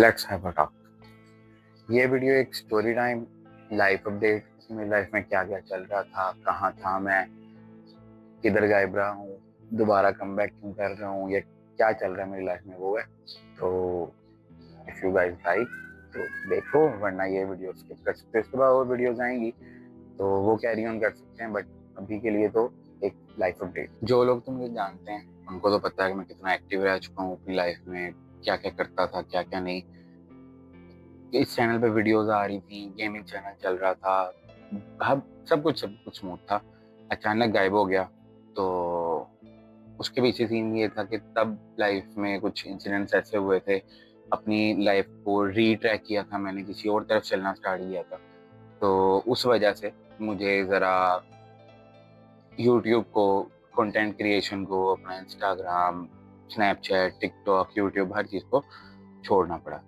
Let's have a talk. ये video एक story time, life update, मेरी लाइफ में क्या क्या चल रहा था, कहाँ था मैं, किधर गायब रहा हूँ, दोबारा कम बैक क्यों कर रहा हूँ, ये क्या चल रहा है मेरी लाइफ में वो है। तो इफ यू गाइस लाइक तो देखो, वरना ये वीडियो स्किप कर सकते हो। इसके बाद और वीडियोस आएंगी तो वो कैरी ऑन कर सकते हैं, बट अभी के लिए तो एक लाइफ अपडेट। जो लोग तो मुझे जानते हैं उनको तो पता है कि मैं कितना एक्टिव रह चुका हूँ अपनी लाइफ में, क्या क्या करता था, क्या क्या नहीं। इस चैनल पे वीडियोस आ रही थी, गेमिंग चैनल चल रहा था, हब सब कुछ स्मूथ था। अचानक गायब हो गया। तो उसके पीछे सीन ये था कि तब लाइफ में कुछ इंसिडेंट्स ऐसे हुए थे, अपनी लाइफ को रीट्रैक किया था मैंने, किसी और तरफ चलना स्टार्ट किया था। तो उस वजह से मुझे ज़रा यूट्यूब को, कंटेंट क्रिएशन को, अपना इंस्टाग्राम, स्नैपचैट, टिकटॉक, यूट्यूब, हर चीज़ को छोड़ना पड़ा।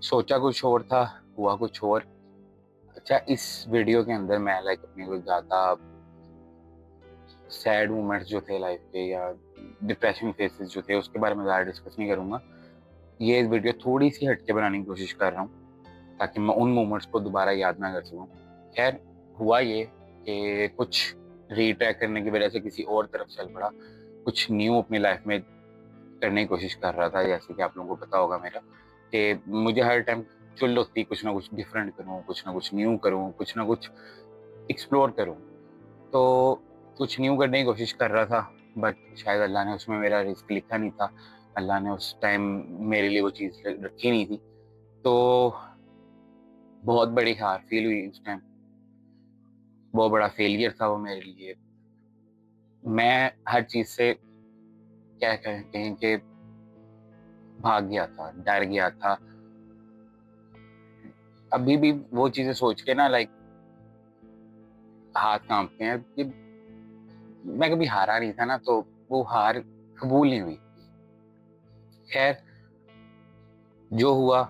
सोचा कुछ और था, हुआ कुछ और। अच्छा, इस वीडियो के अंदर मैं अपने कुछ ज़्यादा सैड मोमेंट्स जो थे लाइफ के, या डिप्रेशन फेसेस जो थे, उसके बारे में ज़्यादा डिस्कस नहीं करूँगा। ये वीडियो थोड़ी सी हटके बनाने की कोशिश कर रहा हूँ ताकि मैं उन मोमेंट्स को दोबारा याद ना कर सकूँ। खैर, हुआ ये कि कुछ रीट्रैक करने की वजह से किसी और तरफ चल पड़ा, कुछ न्यू अपनी लाइफ में करने की कोशिश कर रहा था। जैसे कि आप लोगों को पता होगा मेरा, कि मुझे हर टाइम चुल होती कुछ ना कुछ डिफरेंट करूँ, कुछ ना कुछ न्यू करूँ, कुछ ना कुछ एक्सप्लोर करूँ। तो कुछ न्यू करने की कोशिश कर रहा था, बट शायद अल्लाह ने उसमें मेरा रिस्क लिखा नहीं था। अल्लाह ने उस टाइम मेरे लिए वो चीज़ रखी नहीं थी। तो बहुत बड़ी हार फील हुई उस टाइम, बहुत बड़ा फेलियर था वो मेरे लिए। मैं हर चीज़ से क्या कहते हैं कि भाग गया था, डर गया था। अभी भी वो चीज़ें सोच के ना हाथ काँपते हैं कि मैं कभी हारा नहीं था ना, तो वो हार कबूल नहीं हुई। खैर, जो हुआ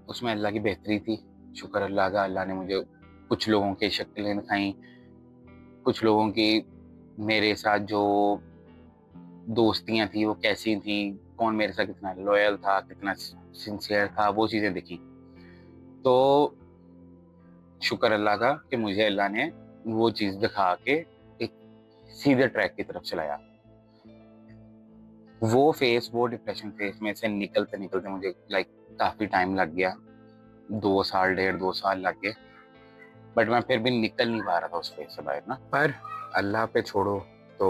उसमें अल्लाह की बेहतरी थी। शुक्र अल्लाह का, अल्लाह ने मुझे कुछ लोगों की शक्लें दिखाई, कुछ लोगों की मेरे साथ जो दोस्तियाँ थी वो कैसी थी, कौन मेरे साथ कितना लॉयल था, कितना सिंसियर था, वो चीज़ें दिखी। तो शुक्र अल्लाह का कि मुझे अल्लाह ने वो चीज़ दिखा के एक सीधे ट्रैक की तरफ चलाया। वो फेस, वो डिप्रेशन फेस में से निकलते-निकलते मुझे काफ़ी टाइम लग गया। 2 साल, डेढ़ 2 साल लग गए। बट मैं फिर भी निकल नहीं पा रहा था उस फेस से बाहर ना। पर अल्लाह पे छोड़ो तो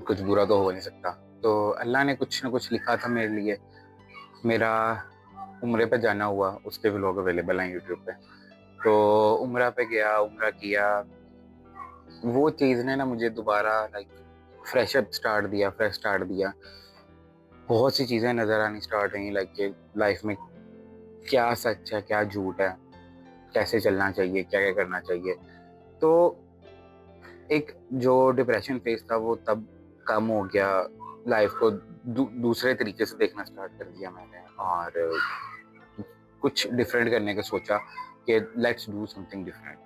कुछ बुरा तो हो नहीं सकता। तो अल्लाह ने कुछ ना कुछ लिखा था मेरे लिए। मेरा उम्रे पे जाना हुआ, उसके व्लॉग अवेलेबल हैं यूट्यूब पे। तो उम्रा पे गया, उम्रा किया। वो चीज़ ने ना मुझे दोबारा फ्रेश स्टार्ट दिया। बहुत सी चीज़ें नज़र आनी स्टार्ट हुई, कि लाइफ में क्या सच है, क्या झूठ है, कैसे चलना चाहिए, क्या-क्या करना चाहिए। तो एक जो डिप्रेशन फेज़ था वो तब कम हो गया। लाइफ को दूसरे तरीके से देखना स्टार्ट कर दिया मैंने, और कुछ डिफरेंट करने का सोचा कि लेट्स डू समथिंग डिफरेंट।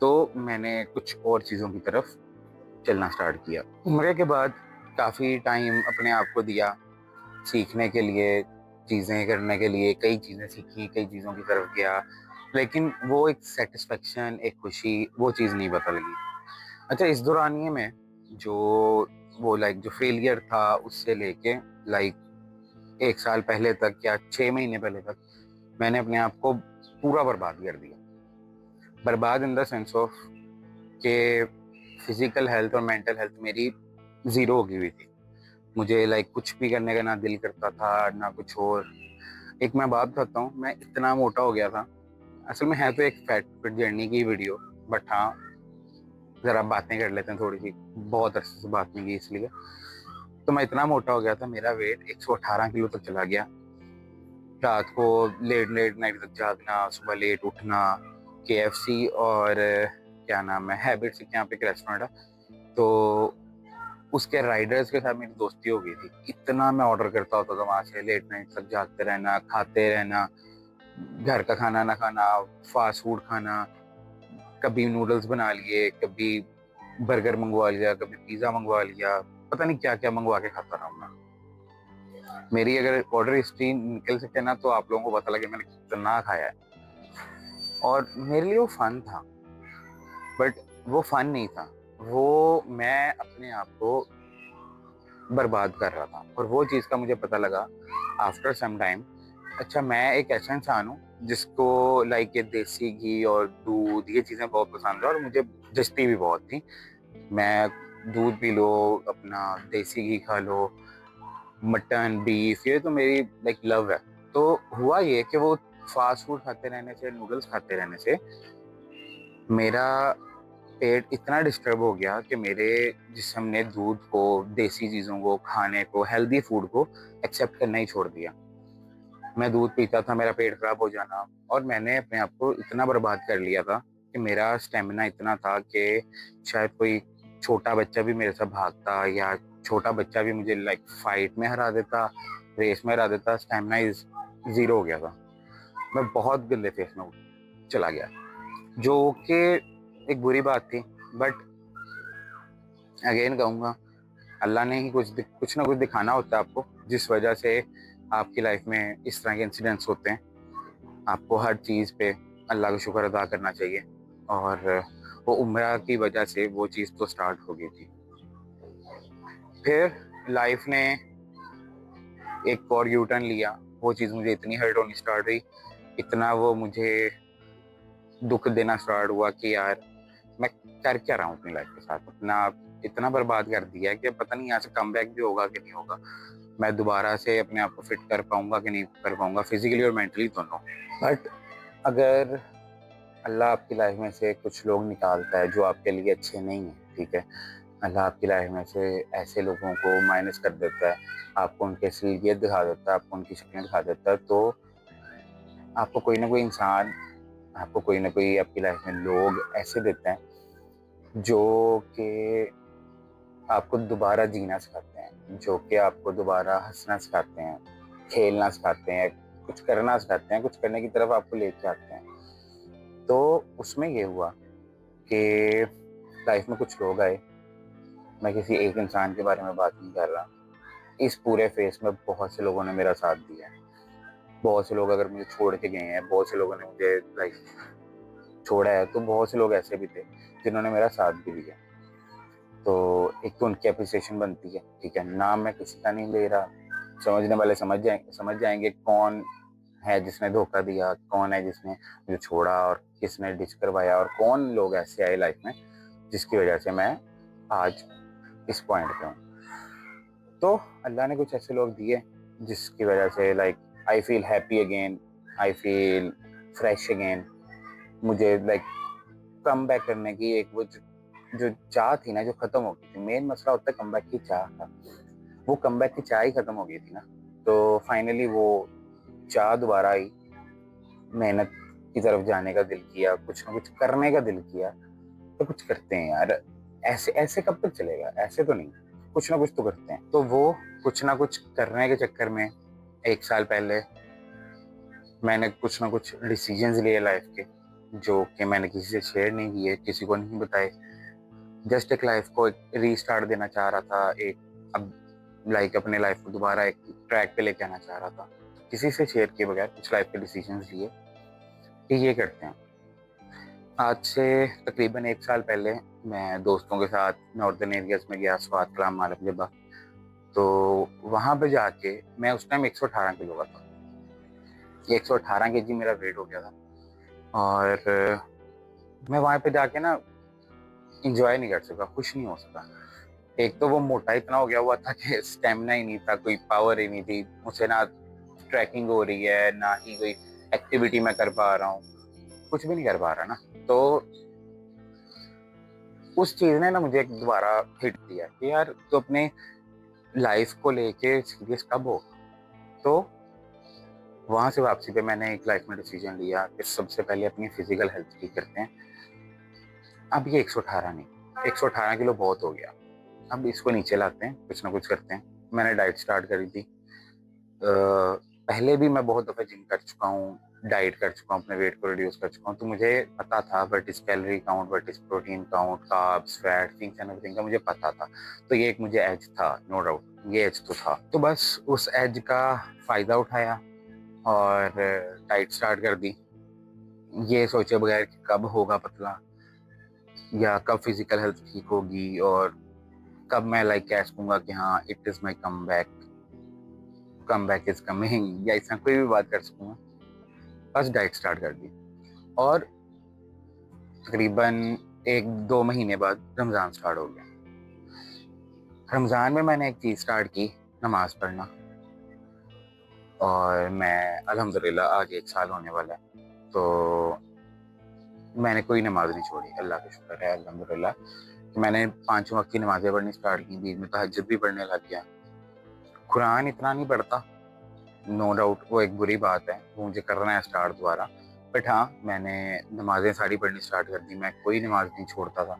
तो मैंने कुछ और चीज़ों की तरफ चलना स्टार्ट किया। उम्र के बाद काफ़ी टाइम अपने आप को दिया सीखने के लिए, चीज़ें करने के लिए। कई चीज़ें सीखी, कई चीज़ों की तरफ गया, लेकिन वो एक सैटिस्फैक्शन, एक खुशी, वो चीज़ नहीं पता लगी। अच्छा, इस दौरानिए में जो वो जो फेलियर था, उससे लेके 1 साल पहले तक या 6 महीने पहले तक मैंने अपने आप को पूरा बर्बाद कर दिया। बर्बाद इन द सेंस ऑफ के फिजिकल हेल्थ और मेंटल हेल्थ मेरी ज़ीरो हो गई हुई थी। मुझे कुछ भी करने का ना दिल करता था, ना कुछ और। एक मैं बात बताता हूँ, मैं इतना मोटा हो गया था। असल में है तो एक फैट फिट जर्नी की वीडियो, बट हाँ, ज़रा बातें कर लेते हैं थोड़ी सी, बहुत अरसे से बात नहीं की इसलिए। तो मैं इतना मोटा हो गया था, मेरा वेट 118 किलो तक चला गया। रात को लेट लेट नाइट तक जागना, सुबह लेट उठना। केएफसी और क्या नाम है, हैबिट्स यहाँ पे एक रेस्टोरेंट है, तो उसके राइडर्स के साथ मेरी दोस्ती हो गई थी। इतना मैं ऑर्डर करता होता था वहाँ से, लेट नाइट तक जागते रहना, खाते रहना, घर का खाना ना खाना, फास्ट फूड खाना। कभी नूडल्स बना लिए, कभी बर्गर मंगवा लिया, कभी पिज़्ज़ा मंगवा लिया, पता नहीं क्या क्या मंगवा के खाता रहा मैं। मेरी अगर ऑर्डर हिस्ट्री निकल सके ना तो आप लोगों को पता लगे मैंने कितना खाया है। और मेरे लिए वो फन था, बट वो फन नहीं था, वो मैं अपने आप को बर्बाद कर रहा था। और वो चीज़ का मुझे पता लगा आफ्टर सम टाइम। अच्छा, मैं एक ऐसा इंसान हूँ जिसको लाइक ये देसी घी और दूध ये चीज़ें बहुत पसंद है और मुझे जचती भी बहुत थी। मैं दूध पी लो, अपना देसी घी खा लो, मटन बीफ, ये तो मेरी लाइक लव है। तो हुआ ये कि वो फास्ट फूड खाते रहने से, नूडल्स खाते रहने से मेरा पेट इतना डिस्टर्ब हो गया कि मेरे जिस्म ने दूध को, देसी चीज़ों को, खाने को, हेल्दी फूड को एक्सेप्ट करना ही छोड़ दिया। मैं दूध पीता था, मेरा पेट खराब हो जाना, और मैंने अपने आप को इतना बर्बाद कर लिया था कि मेरा स्टेमिना इतना था कि शायद कोई छोटा बच्चा भी मेरे से भागता, या छोटा बच्चा भी मुझे लाइक फाइट में हरा देता, रेस में हरा देता। स्टेमिना इज जीरो हो गया था। मैं बहुत गंदे फेस में चला गया, जो कि एक बुरी बात थी। बट अगेन कहूँगा, अल्लाह ने ही कुछ ना कुछ दिखाना होता है आपको, जिस वजह से आपकी लाइफ में इस तरह के इंसिडेंट्स होते हैं। आपको हर चीज़ पे अल्लाह का शुक्र अदा करना चाहिए। और वो उम्र की वजह से वो चीज़ तो स्टार्ट हो गई थी। फिर लाइफ ने एक और यू टर्न लिया। वो चीज़ मुझे इतनी हर्ट होनी स्टार्ट हुई, इतना वो मुझे दुख देना स्टार्ट हुआ कि यार मैं कर क्या रहा हूँ अपनी लाइफ के साथ। अपना इतना बर्बाद कर दिया है कि पता नहीं यहाँ से कम बैक भी होगा कि नहीं होगा। मैं दोबारा से अपने आप को फिट कर पाऊंगा कि नहीं कर पाऊंगा, फिजिकली और मेंटली दोनों। बट अगर अल्लाह आपकी लाइफ में से कुछ लोग निकालता है जो आपके लिए अच्छे नहीं है, ठीक है, अल्लाह आपकी लाइफ में से ऐसे लोगों को माइनस कर देता है, आपको उनकी असलियत दिखा देता है, आपको उनकी शक्लें दिखा देता है, तो आपको कोई ना कोई इंसान, आपको कोई ना कोई आपकी लाइफ में लोग ऐसे देते हैं जो कि आपको दोबारा जीना सिखाते हैं, जो कि आपको दोबारा हंसना सिखाते हैं, खेलना सिखाते हैं, कुछ करना सिखाते हैं, कुछ करने की तरफ आपको लेके आते हैं। तो उसमें ये हुआ कि लाइफ में कुछ लोग आए। मैं किसी एक इंसान के बारे में बात नहीं कर रहा। इस पूरे फेस में बहुत से लोगों ने मेरा साथ दिया है। बहुत से लोग अगर मुझे छोड़ के गए हैं, बहुत से लोगों ने मुझे लाइक छोड़ा है, तो बहुत से लोग ऐसे भी थे जिन्होंने मेरा साथ भी दिया। तो एक तो उनकी अप्रिसिएशन बनती है, ठीक है, नाम मैं किसी का नहीं ले रहा। समझने वाले समझ जाएंगे कौन है जिसने धोखा दिया, कौन है जिसने मुझे छोड़ा, और किसने डिच करवाया, और कौन लोग ऐसे आए लाइफ में जिसकी वजह से मैं आज इस पॉइंट पे हूँ। तो अल्लाह ने कुछ ऐसे लोग दिए जिसकी वजह से like I feel happy again, I feel fresh again. मुझे लाइक कम बैक करने की एक वो जो चाह थी ना, जो खत्म हो गई थी। मेन मसला होता है कम बैक की चाह का। वो कम बैक की चाह ही खत्म हो गई थी ना। तो फाइनली वो चाह दोबारा आई, मेहनत की तरफ जाने का दिल किया, कुछ ना कुछ करने का दिल किया। तो कुछ करते हैं यार, ऐसे ऐसे कब तक चलेगा, ऐसे तो नहीं, कुछ ना कुछ तो करते हैं। तो वो कुछ ना कुछ करने के चक्कर में 1 साल पहले मैंने कुछ ना कुछ डिसीजंस लिए लाइफ के, जो कि मैंने किसी से शेयर नहीं किए, किसी को नहीं बताए। जस्ट एक लाइफ को एक रीस्टार्ट देना चाह रहा था, एक अब लाइक अपने लाइफ को दोबारा एक ट्रैक पे लेके आना चाह रहा था। किसी से शेयर किए बगैर कुछ लाइफ के डिसीजंस लिए कि ये करते हैं। आज से तकरीबन 1 साल पहले मैं दोस्तों के साथ नॉर्दर्न एरियाज में गया, स्वात कलाम मालम जबा। तो वहाँ पे जाके मैं उस टाइम 118 किलो का था। 118 के जी मेरा वेट हो गया था। और मैं वहाँ पे जाके ना इंजॉय नहीं कर सका, खुश नहीं हो सका। एक तो वो मोटा इतना हो गया हुआ था कि स्टेमिना ही नहीं था, कोई पावर ही नहीं थी मुझसे, ना ट्रैकिंग हो रही है, ना ही कोई एक्टिविटी मैं कर पा रहा हूँ, कुछ भी नहीं कर पा रहा ना। तो उस चीज ने ना मुझे एक दोबारा हिट दिया कि यार तो अपने लाइफ को लेके सीरियस कब हो। तो वहां से वापसी पे मैंने एक लाइफ में डिसीजन लिया कि सबसे पहले अपनी फिजिकल हेल्थ ठीक करते हैं। अब ये 118 नहीं, 118 किलो बहुत हो गया, अब इसको नीचे लाते हैं, कुछ ना कुछ करते हैं। मैंने डाइट स्टार्ट करी थी। पहले भी मैं बहुत दफ़ा जिम कर चुका हूँ, डाइट कर चुका हूँ, अपने वेट को रिड्यूस कर चुका हूँ। तो मुझे पता था what is calorie count, what is protein count, carbs, fat, things and everything का मुझे पता था। तो ये एक मुझे एज था, नो डाउट। ये एज तो था। तो बस उस एज का फ़ायदा उठाया और डाइट स्टार्ट कर दी, ये सोचे बगैर कि कब होगा पतला या कब फिजिकल हेल्थ ठीक होगी और कब मैं लाइक कह सकूंगा कि हाँ it is my come back is coming, या इस तरह कोई भी बात कर सकूंगा। बस डाइट स्टार्ट कर दी और तकरीबन 1-2 महीने बाद रमज़ान स्टार्ट हो गया। रमज़ान में मैंने एक चीज़ स्टार्ट की, नमाज़ पढ़ना। और मैं अल्हम्दुलिल्लाह आगे 1 साल होने वाला है, तो मैंने कोई नमाज़ नहीं छोड़ी, अल्लाह का शुक्र है अल्हम्दुलिल्लाह। कि मैंने 5 वक़्त की नमाज़ें पढ़नी स्टार्ट की, बीच में तहज्जुद भी पढ़ने लग गया। कुरान इतना नहीं पढ़ता, नो डाउट वो एक बुरी बात है, वो मुझे करना है स्टार्ट दोबारा। बट हाँ, मैंने नमाज़ें सारी पढ़नी स्टार्ट कर दी, मैं कोई नमाज़ नहीं छोड़ता था,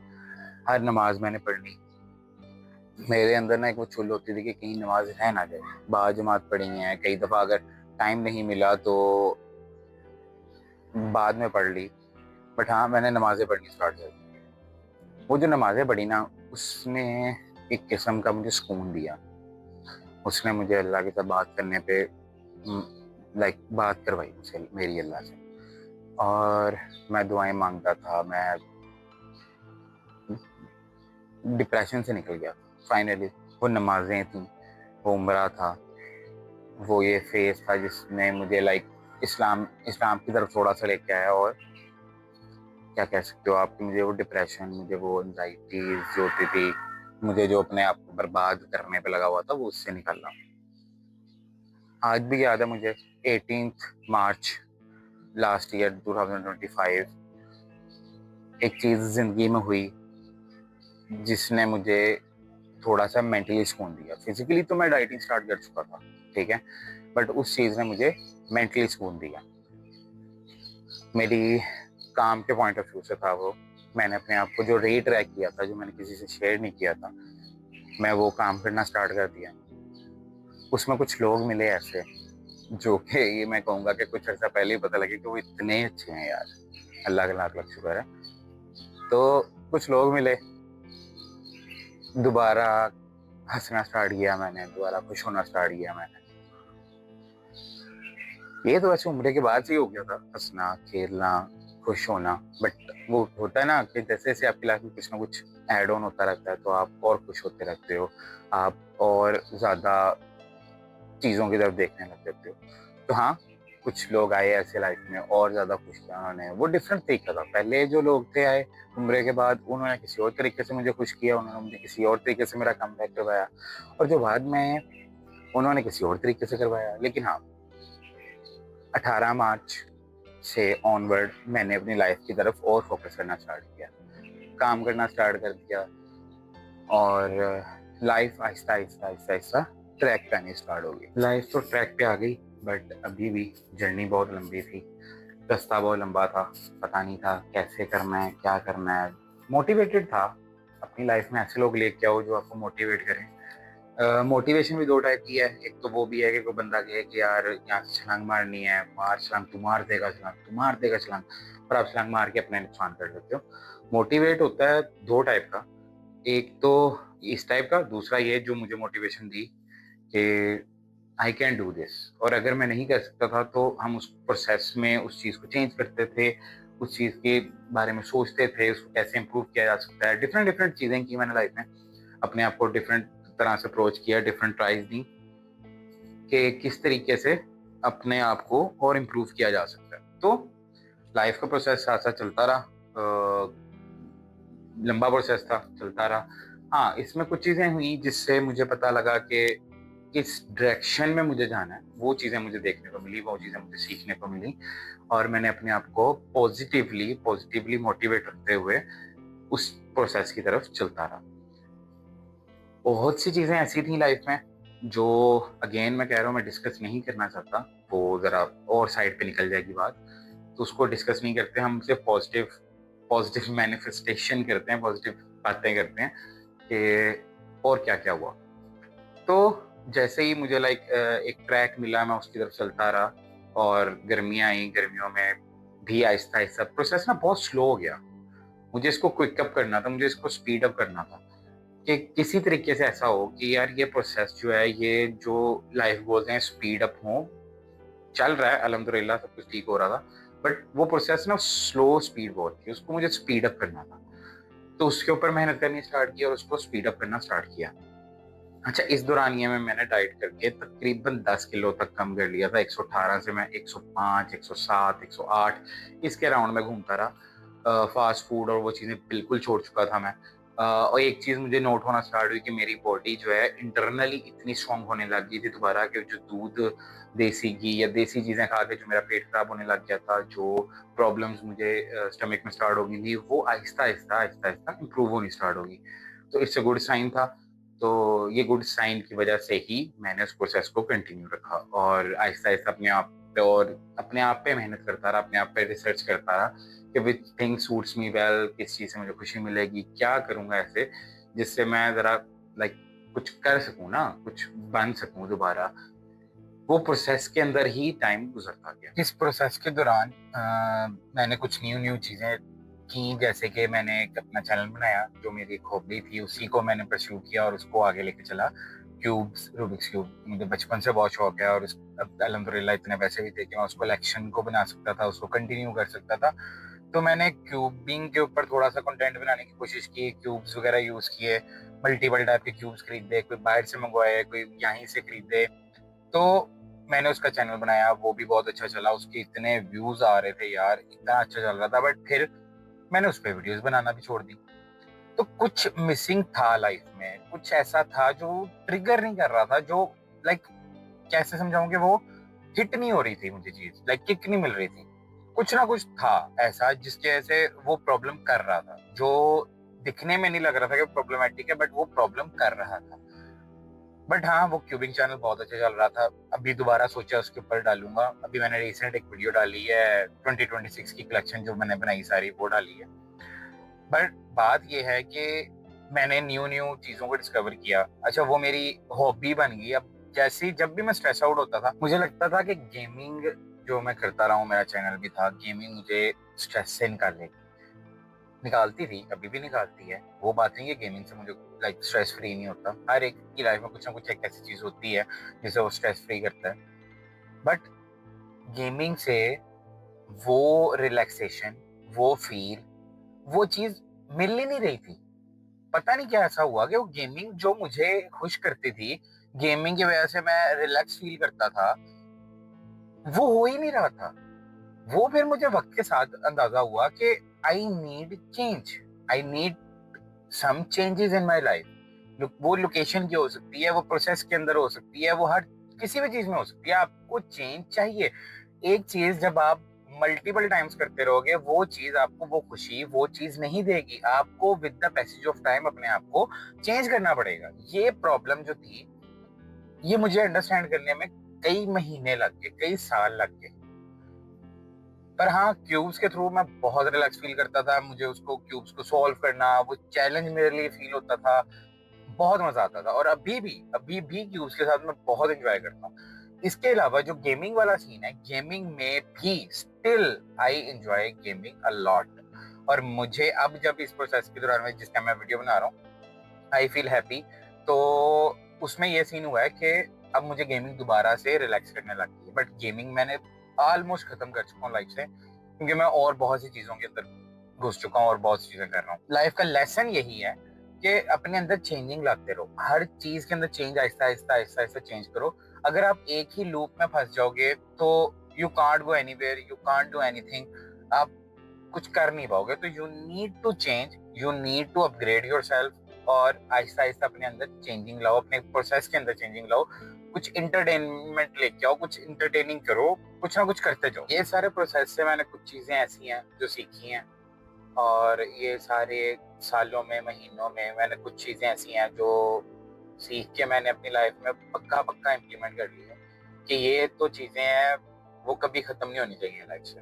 हर नमाज़ मैंने पढ़नी। मेरे अंदर ना एक वो चुल होती थी कि कहीं नमाज़ रह ना जाए। बाजमात पढ़ी हैं, कई दफ़ा अगर टाइम नहीं मिला तो बाद में पढ़ ली, बट हाँ मैंने नमाज़ें पढ़नी स्टार्ट कर दी। वो जो नमाज़ें पढ़ी ना, उसने एक किस्म का मुझे सुकून दिया। उसने मुझे अल्लाह के साथ बात करने पे लाइक बात करवाई मुझसे, मेरी अल्लाह से। और मैं दुआएं मांगता था, मैं डिप्रेशन से निकल गया फाइनली। वो नमाजें थी, वो उम्रा था, वो ये फेज था जिसने मुझे लाइक इस्लाम इस्लाम की तरफ थोड़ा सा लेके आया। और क्या कह सकते हो आप कि मुझे वो डिप्रेशन, मुझे वो एंजाइटीज जो होती थी, मुझे जो अपने आप को बर्बाद करने पे लगा हुआ था, वो उससे निकलना। आज भी याद है मुझे 18 मार्च लास्ट ईयर 2025 एक चीज़ ज़िंदगी में हुई जिसने मुझे थोड़ा सा मेंटली सुकून दिया। फिजिकली तो मैं डाइटिंग स्टार्ट कर चुका था, ठीक है, बट उस चीज़ ने मुझे मेंटली सुकून दिया। मेरी काम के पॉइंट ऑफ व्यू से था वो। मैंने अपने आप को जो रीट्रैक किया था, जो मैंने किसी से शेयर नहीं किया था, मैं वो काम करना स्टार्ट कर दिया। उसमें कुछ लोग मिले ऐसे जो कि ये मैं कहूँगा कि कुछ अर्सा पहले ही पता लगे कि वो इतने अच्छे हैं यार, अल्लाह का लाख लाख शुक्र है। तो कुछ लोग मिले, दोबारा हंसना स्टार्ट किया मैंने, दोबारा खुश होना स्टार्ट किया मैंने। ये तो वैसे उम्र के बाद से ही हो गया था, हंसना खेलना खुश होना। बट वो होता है ना कि जैसे जैसे आपकी लाइफ में कुछ ना कुछ ऐड ऑन होता रहता है, तो आप और खुश होते रहते हो, आप और ज़्यादा चीज़ों की तरफ देखने लग जाते हो। तो हाँ, कुछ लोग आए ऐसे लाइफ में और ज़्यादा खुश किया उन्होंने, वो डिफरेंट तरीका था। पहले जो लोग थे आए उम्र के बाद, उन्होंने किसी और तरीके से मुझे खुश किया, उन्होंने मुझे किसी और तरीके से मेरा कम बैक करवाया। और जो बाद में उन्होंने किसी और तरीके से करवाया। लेकिन हाँ, 18 मार्च से ऑनवर्ड मैंने अपनी लाइफ की तरफ और फोकस करना स्टार्ट किया, काम करना स्टार्ट कर दिया और लाइफ आहिस्ता आहिस्ता आहिस्ता आहिस्ता ट्रैक पे आनी स्टार्ट हो गई। लाइफ तो ट्रैक पे आ गई, बट अभी भी जर्नी बहुत लंबी थी, रास्ता बहुत लंबा था, पता नहीं था कैसे करना है, क्या करना है। मोटिवेटेड था, अपनी लाइफ में ऐसे लोग लेके आओ जो आपको मोटिवेट करें। मोटिवेशन भी 2 टाइप की है। एक तो वो भी है कि कोई बंदा कहे कि यार यहाँ से छलांग मारनी है, मार छलांग, तू मार देगा छलांग, तू मार देगा छलांग, और आप छलांग मार के अपने नुकसान कर लेते हो। मोटिवेट होता है 2 टाइप का, एक तो इस टाइप का, दूसरा ये जो मुझे मोटिवेशन दी कि आई कैन डू दिस। और अगर मैं नहीं कर सकता था तो हम उस प्रोसेस में उस चीज़ को चेंज करते थे, उस चीज़ के बारे में सोचते थे, उसको कैसे इम्प्रूव किया जा सकता है। डिफरेंट डिफरेंट चीज़ें की मैंने लाइफ में, अपने आप को डिफरेंट तरह से अप्रोच किया, डिफरेंट ट्राइज दी कि किस तरीके से अपने आप को और इम्प्रूव किया जा सकता है। तो लाइफ का प्रोसेस साथ साथ चलता रहा, लंबा प्रोसेस था, चलता रहा। हाँ, इसमें कुछ चीज़ें हुई जिससे मुझे पता लगा कि किस डायरेक्शन में मुझे जाना है, वो चीज़ें मुझे देखने को मिली, वो चीज़ें मुझे सीखने को मिली। और मैंने अपने आप को पॉजिटिवली पॉजिटिवली मोटिवेट रखते हुए उस प्रोसेस की तरफ चलता रहा। बहुत सी चीज़ें ऐसी थी लाइफ में जो अगेन मैं कह रहा हूँ मैं डिस्कस नहीं करना चाहता, वो ज़रा और साइड पे निकल जाएगी बात, तो उसको डिस्कस नहीं करते। हम सिर्फ पॉजिटिव पॉजिटिव मैनिफेस्टेशन करते हैं, पॉजिटिव बातें करते हैं कि और क्या क्या हुआ। तो जैसे ही मुझे लाइक एक ट्रैक मिला, मैं उसकी तरफ चलता रहा। और गर्मियाँ आई, गर्मियों में भी आहिस्ता आहिस्ता प्रोसेस ना बहुत स्लो हो गया। मुझे इसको क्विक अप करना था, मुझे इसको स्पीड अप करना था कि किसी तरीके से ऐसा हो कि यार ये प्रोसेस जो है, ये जो लाइफ गोल्स हैं स्पीड अप हो। चल रहा है अल्हम्दुलिल्लाह, सब कुछ ठीक हो रहा था, बट वो प्रोसेस ना स्लो स्पीड बहुत थी, उसको मुझे स्पीड अप करना था। तो उसके ऊपर मेहनत करनी स्टार्ट की और उसको स्पीड अप करना स्टार्ट किया। अच्छा, इस दौरानिये में मैंने डाइट करके तकरीबन 10 किलो तक कम कर लिया था। 118 से मैं 105, 107, 108 इसके राउंड में घूमता रहा। फास्ट फूड और वो चीज़ें बिल्कुल छोड़ चुका था मैं। और एक चीज़ मुझे नोट होना स्टार्ट हुई कि मेरी बॉडी जो है इंटरनली इतनी स्ट्रांग होने लग गई थी दोबारा, कि जो दूध, देसी घी या देसी चीज़ें खा के जो मेरा पेट खराब होने लग गया था, जो प्रॉब्लम्स मुझे स्टमक में स्टार्ट हो गई थी, वो आहिस्ता आहिस्ता आहिस्ता आहिस्ता इम्प्रूव होनी स्टार्ट होगी। तो इट्स अ गुड साइन था। तो ये गुड साइन की वजह से ही मैंने उस प्रोसेस को कंटिन्यू रखा और आहिस्ता-आहिस्ता अपने आप पे मेहनत करता रहा, अपने आप पे रिसर्च करता रहा कि which thing suits me well, किस चीज़ से मुझे खुशी मिलेगी, क्या करूँगा ऐसे जिससे मैं ज़रा लाइक कुछ कर सकूँ ना, कुछ बन सकूँ दोबारा। वो प्रोसेस के अंदर ही टाइम गुज़रता गया। इस प्रोसेस के दौरान मैंने कुछ न्यू-न्यू चीज़ें की, जैसे कि मैंने एक अपना चैनल बनाया, जो मेरी एक हॉबी थी, उसी को मैंने परस्यू किया और उसको आगे लेके चला। क्यूब्स, रूबिक्स क्यूब मुझे बचपन से बहुत शौक है और अब अल्हम्दुलिल्लाह इतने पैसे भी थे कि मैं उस कलेक्शन को बना सकता था, उसको कंटिन्यू कर सकता था। तो मैंने क्यूबिंग के ऊपर थोड़ा-सा कंटेंट बनाने की कोशिश की, क्यूब्स वगैरह यूज़ किए, मल्टीपल टाइप के क्यूब्स खरीदे, कोई बाहर से मँगवाए, कोई यहीं से खरीदे। तो मैंने उसका चैनल बनाया, वो भी बहुत अच्छा चला, उसके इतने व्यूज़ आ रहे थे यार, इतना अच्छा चल रहा था, बट फिर मैंने उस पे वीडियोज़ बनाना भी छोड़ दी। तो कुछ मिसिंग था लाइफ में, कुछ ऐसा था जो ट्रिगर नहीं कर रहा था, जो लाइक कैसे समझाऊँ कि वो हिट नहीं हो रही थी मुझे चीज़, लाइक किक नहीं मिल रही थी। कुछ ना कुछ था ऐसा जिसकी वजह से वो प्रॉब्लम कर रहा था, जो दिखने में नहीं लग रहा था कि प्रॉब्लमैटिक है, बट वो प्रॉब्लम कर रहा था। बट हाँ, वो क्यूबिंग चैनल बहुत अच्छा चल रहा था। अभी दोबारा सोचा उसके ऊपर डालूँगा। अभी मैंने रिसेंट एक वीडियो डाली है, 2026 की कलेक्शन जो मैंने बनाई सारी वो डाली है। बट बात ये है कि मैंने न्यू-न्यू चीज़ों को डिस्कवर किया। अच्छा, वो मेरी हॉबी बन गई। अब जैसे ही जब भी मैं स्ट्रेस आउट होता था, मुझे लगता था कि गेमिंग जो मैं करता रहा हूँ, मेरा चैनल भी था, गेमिंग मुझे स्ट्रेस से निकालेगी। निकालती थी, अभी भी निकालती है। वो बात नहीं है गेमिंग से मुझे लाइक स्ट्रेस फ्री नहीं होता। हर एक की लाइफ में कुछ ना कुछ एक ऐसी चीज़ होती है, जिसे वो स्ट्रेस फ्री करता है। बट गेमिंग से वो रिलैक्सेशन, वो फ़ील, वो चीज़ मिल ही नहीं रही थी। पता नहीं क्या ऐसा हुआ कि वो गेमिंग जो मुझे खुश करती थी, गेमिंग की वजह से मैं रिलैक्स फ़ील करता था, वो हो ही नहीं रहा था। वो फिर मुझे वक़्त के साथ अंदाज़ा हुआ कि I need change, I need some changes in my life. वो लोकेशन की हो सकती है, वो प्रोसेस के अंदर हो सकती है, वो हर किसी भी चीज में हो सकती है। आपको चेंज चाहिए। एक चीज जब आप मल्टीपल टाइम्स करते रहोगे, वो चीज आपको वो खुशी, वो चीज नहीं देगी। आपको with the passage of time अपने आप को चेंज करना पड़ेगा। ये प्रॉब्लम जो थी, ये मुझे अंडरस्टैंड करने में कई महीने लग गए, कई साल लग गए। पर हाँ, क्यूब्स के थ्रू मैं बहुत रिलैक्स फील करता था। मुझे उसको क्यूब्स को सॉल्व करना, वो चैलेंज मेरे लिए फील होता था। बहुत मजा आता था और अभी भी क्यूब्स के साथ मैं बहुत एंजॉय करता हूँ। इसके अलावा जो गेमिंग वाला सीन है, गेमिंग में भी still I enjoy gaming a lot. और मुझे अब जब इस प्रोसेस के दौरान में जिस टाइम मैं वीडियो बना रहा हूँ, आई फील हैप्पी। तो उसमें ये सीन हुआ है कि अब मुझे गेमिंग दोबारा से रिलैक्स करने लग गई है। बट गेमिंग मैंने ऑलमोस्ट खत्म कर चुका हूँ लाइफ से, क्योंकि मैं और बहुत सी चीजों के अंदर घुस चुका हूँ और बहुत सी चीजें कर रहा हूँ। लाइफ का लेसन यही है कि अपने अंदर चेंजिंग लाते रहो। हर चीज के अंदर चेंज आहिस्ता आहिस्ता आहिस्ता आहिस्ता चेंज करो। अगर आप एक ही लूप में फंस जाओगे तो you can't go anywhere, you can't do anything. आप कुछ कर नहीं पाओगे। तो you need to change, you need to upgrade yourself और आहिस्ता आहिस्ता अपने अंदर चेंजिंग लाओ, अपने प्रोसेस के अंदर चेंजिंग लाओ। कुछ इंटरटेनमेंट लेके आओ, कुछ इंटरटेनिंग करो, कुछ ना कुछ करते जाओ। ये सारे प्रोसेस से मैंने कुछ चीजें ऐसी हैं जो सीखी हैं, और ये सारे सालों में, महीनों में मैंने कुछ चीजें ऐसी हैं जो सीख के मैंने अपनी लाइफ में पक्का पक्का इम्प्लीमेंट कर ली है कि ये तो चीजें हैं, वो कभी खत्म नहीं होनी चाहिए लाइफ से।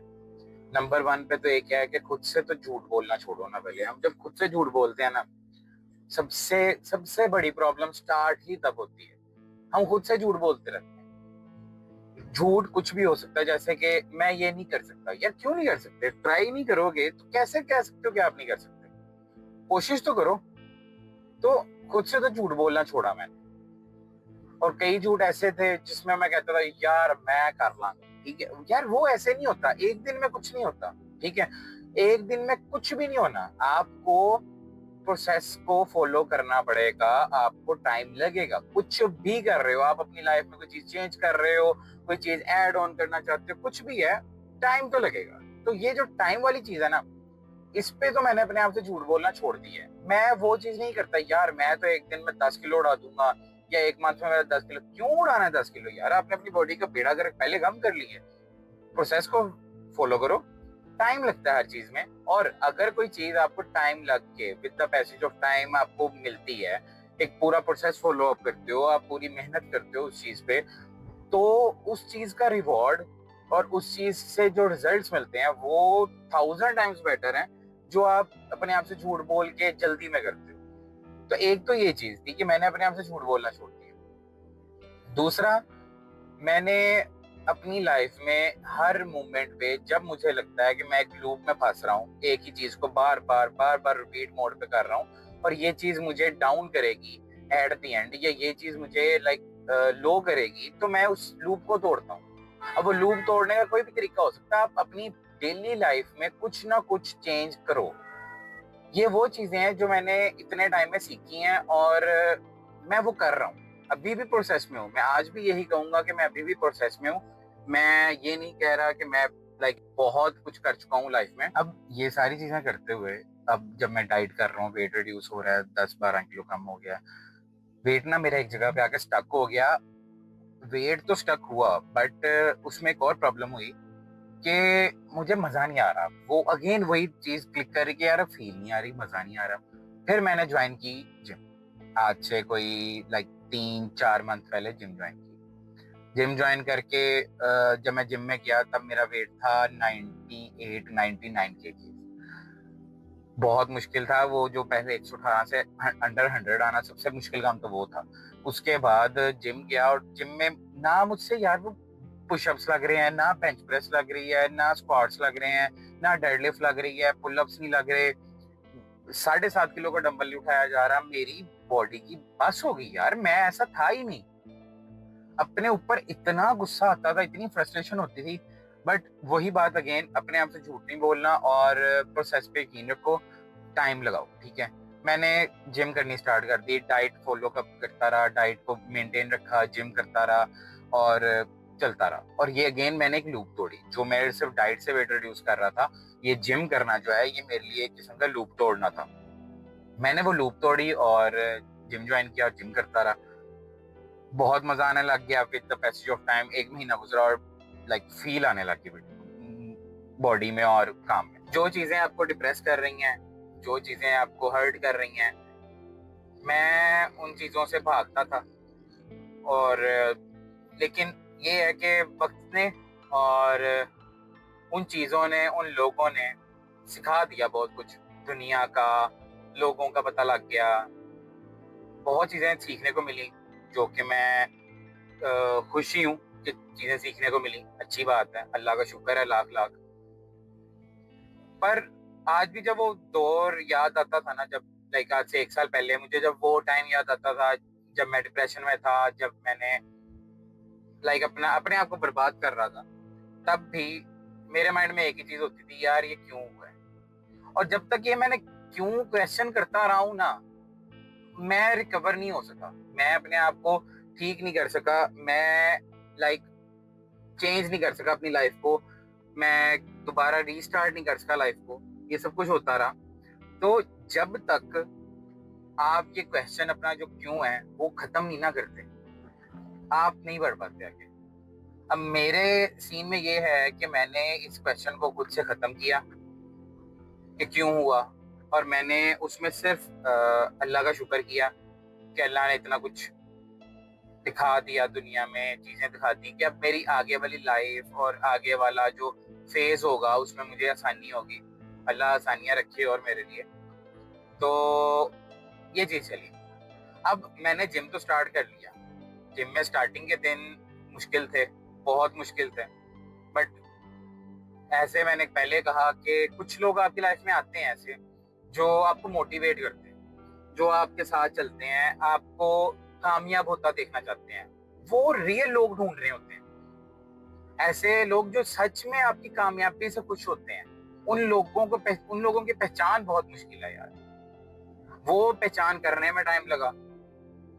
नंबर वन पे तो एक है कि खुद से तो झूठ बोलना छोड़ो ना। पहले हम जब खुद से झूठ बोलते हैं ना, सबसे सबसे बड़ी प्रॉब्लम स्टार्ट ही तब होती है। हम खुद से झूठ बोलते रहते हैं। झूठ कुछ भी हो सकता है, जैसे कि मैं ये नहीं कर सकता। यार क्यों नहीं कर सकते? ट्राई नहीं करोगे तो कैसे कह सकते हो कि आप नहीं कर सकते? कोशिश तो करो। तो खुद से तो झूठ बोलना छोड़ा मैंने, और कई झूठ ऐसे थे जिसमें मैं कहता था यार मैं कर लांगा, ठीक है यार, वो ऐसे नहीं होता, एक दिन में कुछ नहीं होता, ठीक है, एक दिन में कुछ भी नहीं होना, आपको प्रोसेस को फॉलो करना पड़ेगा, आपको टाइम लगेगा। कुछ भी कर रहे हो आप अपनी लाइफ में, कोई चीज चेंज कर रहे हो, कोई चीज ऐड ऑन करना चाहते हो, कुछ भी है, टाइम तो लगेगा। तो ये जो टाइम वाली चीज है ना, इस पे तो मैंने अपने आप से झूठ बोलना छोड़ दिया है। मैं वो चीज नहीं करता यार, मैं तो एक दिन में 10 किलो उड़ा दूंगा, या एक मंथ में मेरा 10 किलो, क्यों उड़ाना है 10 किलो यार, आपने अपनी बॉडी का बेड़ा गर्क पहले कम कर लिया। प्रोसेस को फॉलो करो, टाइम लगता है हर चीज में, और अगर कोई चीज आपको टाइम लग के with the passage of time आपको मिलती है, एक पूरा प्रोसेस फॉलो अप करते हो, आप पूरी मेहनत करते हो उस चीज पे, तो उस चीज का रिवॉर्ड और उस चीज से जो रिजल्ट्स मिलते हैं वो 1000 टाइम्स बेटर हैं जो आप अपने आप से झूठ बोल के जल्दी में करते हो। तो एक तो ये चीज थी कि मैंने अपने आप से झूठ बोलना छोड़ दिया। दूसरा, मैंने अपनी लाइफ में हर मोमेंट पे जब मुझे लगता है कि मैं एक लूप में फंस रहा हूँ, एक ही चीज को बार बार रिपीट मोड पे कर रहा हूँ, और ये चीज मुझे डाउन करेगी एट द एंड, या ये चीज मुझे लो करेगी, तो मैं उस लूप को तोड़ता हूँ। अब वो लूप तोड़ने का कोई भी तरीका हो सकता है, आप अपनी डेली लाइफ में कुछ ना कुछ चेंज करो। ये वो चीजें हैं जो मैंने इतने टाइम में सीखी हैं, और मैं वो कर रहा हूँ, अभी भी प्रोसेस में हूँ। मैं आज भी यही कहूंगा कि मैं अभी भी प्रोसेस में हूँ। मैं ये नहीं कह रहा कि मैं बहुत कुछ कर चुका हूँ लाइफ में। अब ये सारी चीजें करते हुए, अब जब मैं डाइट कर रहा हूँ, वेट रिड्यूस हो रहा है, 10-12 किलो कम हो गया, वेट ना मेरा एक जगह पे आके स्टक हो गया। वेट तो स्टक हुआ, बट उसमें एक और प्रॉब्लम हुई कि मुझे मजा नहीं आ रहा। वो अगेन वही चीज क्लिक कर रही कि यार फील नहीं आ रही, मजा नहीं आ रहा। फिर मैंने ज्वाइन की जिम, आज से कोई 3-4 मंथ पहले जिम ज्वाइन की। जिम ज्वाइन करके जब मैं जिम में गया तब मेरा वेट था 98-99 kg। बहुत मुश्किल था वो, जो पहले 118 से अंडर 100 आना, सबसे मुश्किल काम तो वो था। उसके बाद जिम गया, और जिम में ना मुझसे यार वो पुशअप्स लग रहे हैं, ना बेंच प्रेस लग रही है, ना स्क्वाट्स लग रहे हैं, ना डेडलिफ्ट लग रही है, पुलअप्स नहीं लग रहे, 7.5 किलो का डंबल नहीं उठाया जा रहा। मेरी बॉडी की बस हो गई यार, मैं ऐसा था ही नहीं। अपने ऊपर इतना गुस्सा आता था, इतनी फ्रस्ट्रेशन होती थी, बट वही बात अगेन, अपने आप से झूठ नहीं बोलना और प्रोसेस पे यकीन रखो, टाइम लगाओ, ठीक है। मैंने जिम करनी स्टार्ट कर दी, डाइट फॉलो करता रहा, डाइट को मेंटेन रखा, जिम करता रहा और चलता रहा। और ये अगेन मैंने एक लूप तोड़ी, जो मैं सिर्फ डाइट से वेट रिड्यूस कर रहा था, ये जिम करना जो है ये मेरे लिए एक किस्म का लूप तोड़ना था। मैंने वो लूप तोड़ी और जिम ज्वाइन किया और जिम करता रहा। बहुत मजा आने लग गया with the passage of time. 1 महीना गुजरा और फील आने लग गई बॉडी में और काम में। जो चीजें आपको डिप्रेस कर रही हैं, जो चीजें आपको हर्ट कर रही हैं, मैं उन चीजों से भागता था। और लेकिन ये है कि वक्त ने और उन चीजों ने, उन लोगों ने सिखा दिया बहुत कुछ, दुनिया का, लोगों का पता लग गया, बहुत चीजें सीखने को मिली, जो कि मैं खुशी हूँ कि चीजें सीखने को मिली। अच्छी बात है, अल्लाह का शुक्र है लाख लाख। पर आज भी जब वो दौर याद आता था ना, जब आज से 1 साल पहले मुझे जब वो टाइम याद आता था, जब मैं डिप्रेशन में था, जब मैंने अपना अपने आप को बर्बाद कर रहा था, तब भी मेरे माइंड में एक ही चीज होती थी, यार ये क्यों हुआ है। और जब तक ये मैंने क्यों क्वेश्चन करता रहा हूं ना, मैं रिकवर नहीं हो सका, मैं अपने आप को ठीक नहीं कर सका, मैं चेंज नहीं कर सका अपनी लाइफ को, मैं दोबारा रीस्टार्ट नहीं कर सका लाइफ को। ये सब कुछ होता रहा। तो जब तक आप ये क्वेश्चन अपना जो क्यों है वो खत्म नहीं ना करते, आप नहीं बढ़ पाते आगे। अब मेरे सीन में ये है कि मैंने इस क्वेश्चन को खुद से खत्म किया कि क्यों हुआ, और मैंने उसमें सिर्फ अल्लाह का शुक्र किया कि अल्लाह ने इतना कुछ दिखा दिया दुनिया में, चीजें दिखा दी कि अब मेरी आगे वाली लाइफ और आगे वाला जो फेज होगा उसमें मुझे आसानी होगी। अल्लाह आसानियां रखे और मेरे लिए। तो ये चीज चली। अब मैंने जिम तो स्टार्ट कर लिया। जिम में स्टार्टिंग के दिन मुश्किल थे, बहुत मुश्किल थे, बट ऐसे मैंने पहले कहा कि कुछ लोग आपकी लाइफ में आते हैं ऐसे जो आपको मोटिवेट करते हैं, जो आपके साथ चलते हैं, आपको कामयाब होता देखना चाहते हैं, वो रियल लोग ढूंढ रहे होते हैं। ऐसे लोग जो सच में आपकी कामयाबी से खुश होते हैं, उन लोगों की पहचान बहुत मुश्किल है यार। वो पहचान करने में टाइम लगा।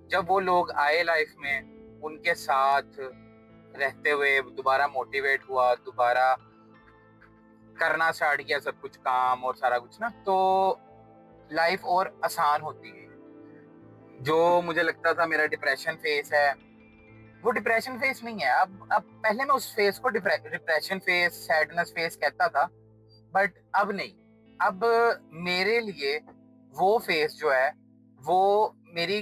जब वो लोग आए लाइफ में, उनके साथ रहते हुए दोबारा मोटिवेट हुआ, दोबारा करना स्टार्ट किया सब कुछ, काम और सारा कुछ ना, तो लाइफ और आसान होती गई। जो मुझे लगता था मेरा डिप्रेशन फेस है, वो डिप्रेशन फेस नहीं है। अब पहले मैं उस फेस को डिप्रेशन फेस, सैडनेस फेस कहता था, बट अब नहीं। अब मेरे लिए वो फेस जो है, वो मेरी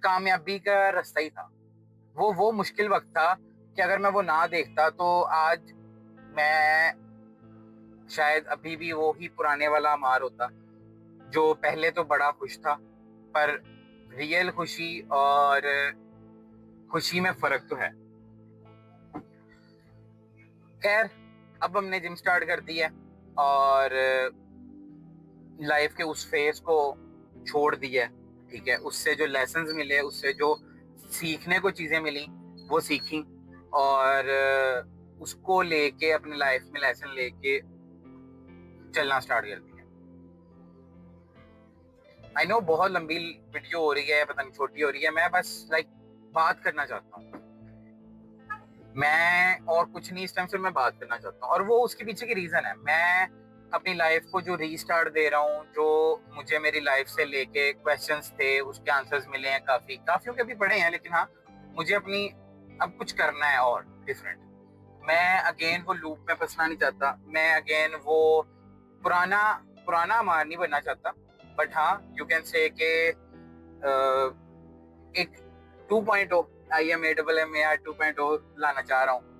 कामयाबी का रास्ता ही था। वो मुश्किल वक्त था कि अगर मैं वो ना देखता तो आज मैं शायद अभी भी वो ही पुराने वाला अमार होता, जो पहले तो बड़ा खुश था, पर रियल खुशी और खुशी में फर्क तो है। खैर, अब हमने जिम स्टार्ट कर दी है और लाइफ के उस फेज को छोड़ दिया, ठीक है। उससे जो लेसन्स मिले, उससे जो सीखने को चीजें मिली, वो सीखी और उसको लेके अपने लाइफ में लेसन लेके चलना स्टार्ट कर दिया। आई नो बहुत लंबी वीडियो हो रही है, पता नहीं छोटी हो रही है, मैं बस बात करना चाहता हूँ। मैं और कुछ नहीं, इस टाइम से मैं बात करना चाहता हूँ, और वो उसके पीछे की रीजन है। मैं अपनी लाइफ को जो रीस्टार्ट दे रहा हूँ, जो मुझे मेरी लाइफ से लेके क्वेश्चंस थे उसके आंसर्स मिले हैं, काफियों के भी पढ़े हैं, लेकिन हाँ, मुझे अपनी अब कुछ करना है और डिफरेंट। मैं अगेन वो लूप में फंसना नहीं चाहता, मैं अगेन वो पुराना पुराना अमार नहीं बनना चाहता, बट हाँ, यू कैन से के एक 2.0 IMAAMAR 2.0 लाना चाह रहा हूँ।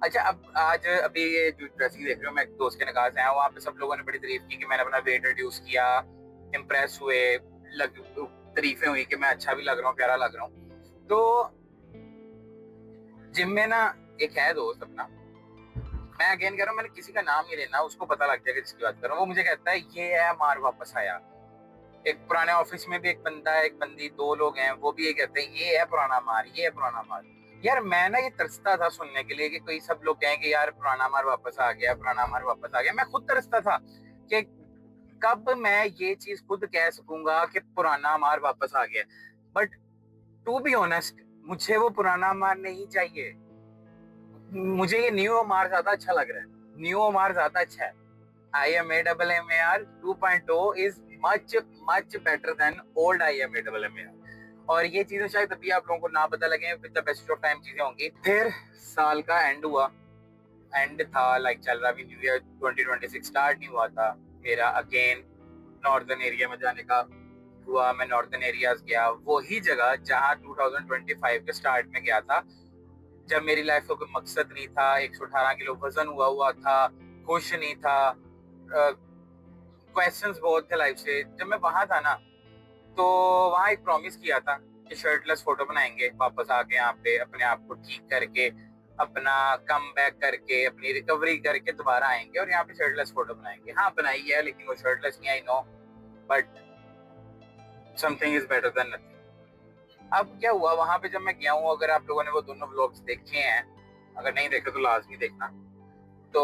अच्छा, अब आज अभी ये जो ड्रेसिंग देख रहे हो, मैं एक दोस्त के निकाह से आया, वहाँ पे सब लोगों ने बड़ी तारीफ की कि मैंने अपना वेट रिड्यूस किया, इम्प्रेस हुए, तारीफें हुई कि मैं अच्छा भी लग रहा हूँ, प्यारा लग रहा हूँ। तो जिम में ना एक है दोस्त अपना, मैं अगेन कह रहा हूँ, मैंने किसी का नाम नहीं लेना, उसको पता लग जाएगा जिसकी बात कर रहा हूँ। वो मुझे कहता है ये है मार वापस आया। एक पुराने ऑफिस में भी एक बंदा है, एक बंदी, 2 लोग हैं, वो भी ये कहते हैं ये है पुराना मार, ये है पुराना मार। यार मैं ना ये तरसता था सुनने के लिए कि कोई सब लोग कहें कि यार पुराना मार वापस आ गया, पुराना मार वापस आ गया। मैं खुद तरसता था कि कब मैं ये चीज खुद कह सकूंगा कि पुराना मार वापस आ गया। बट टू बी ऑनेस्ट, मुझे वो पुराना मार नहीं चाहिए। मुझे ये न्यू मार ज्यादा अच्छा लग रहा है। न्यू मार ज्यादा अच्छा है। IMAAMAR 2.0 is much better than old IMAAMAR। और ये चीजें शायद अभी आप लोगों को ना पता लगे, with the best of time चीजें होंगी। फिर साल का एंड हुआ, एंड था, चल रहा भी, न्यू ईयर 2026 स्टार्ट नहीं हुआ था मेरा। अगेन नॉर्दर्न एरिया में जाने का हुआ, मैं नॉर्दर्न एरियाज गया, वही जगह जहाँ 2025 के स्टार्ट में गया था, जब मेरी लाइफ का कोई मकसद नहीं था, 118 किलो वजन हुआ था, खुश नहीं था, क्वेश्चंस बहुत थे लाइफ से। जब मैं वहां था ना, तो वहां एक प्रॉमिस किया था कि शर्टलेस फोटो बनाएंगे, वापस आके यहाँ पे अपने आप को ठीक करके, अपना कम बैक करके, अपनी रिकवरी करके दोबारा आएंगे और यहाँ पे शर्टलेस फोटो बनाएंगे। हाँ, बनाई है, लेकिन वो शर्टलेस नहीं, I know, but something is better than nothing. अब क्या हुआ वहां पे जब मैं गया हूँ, अगर आप लोगों ने वो दोनों व्लॉग्स देखे हैं, अगर नहीं देखे तो लाजमी देखना, तो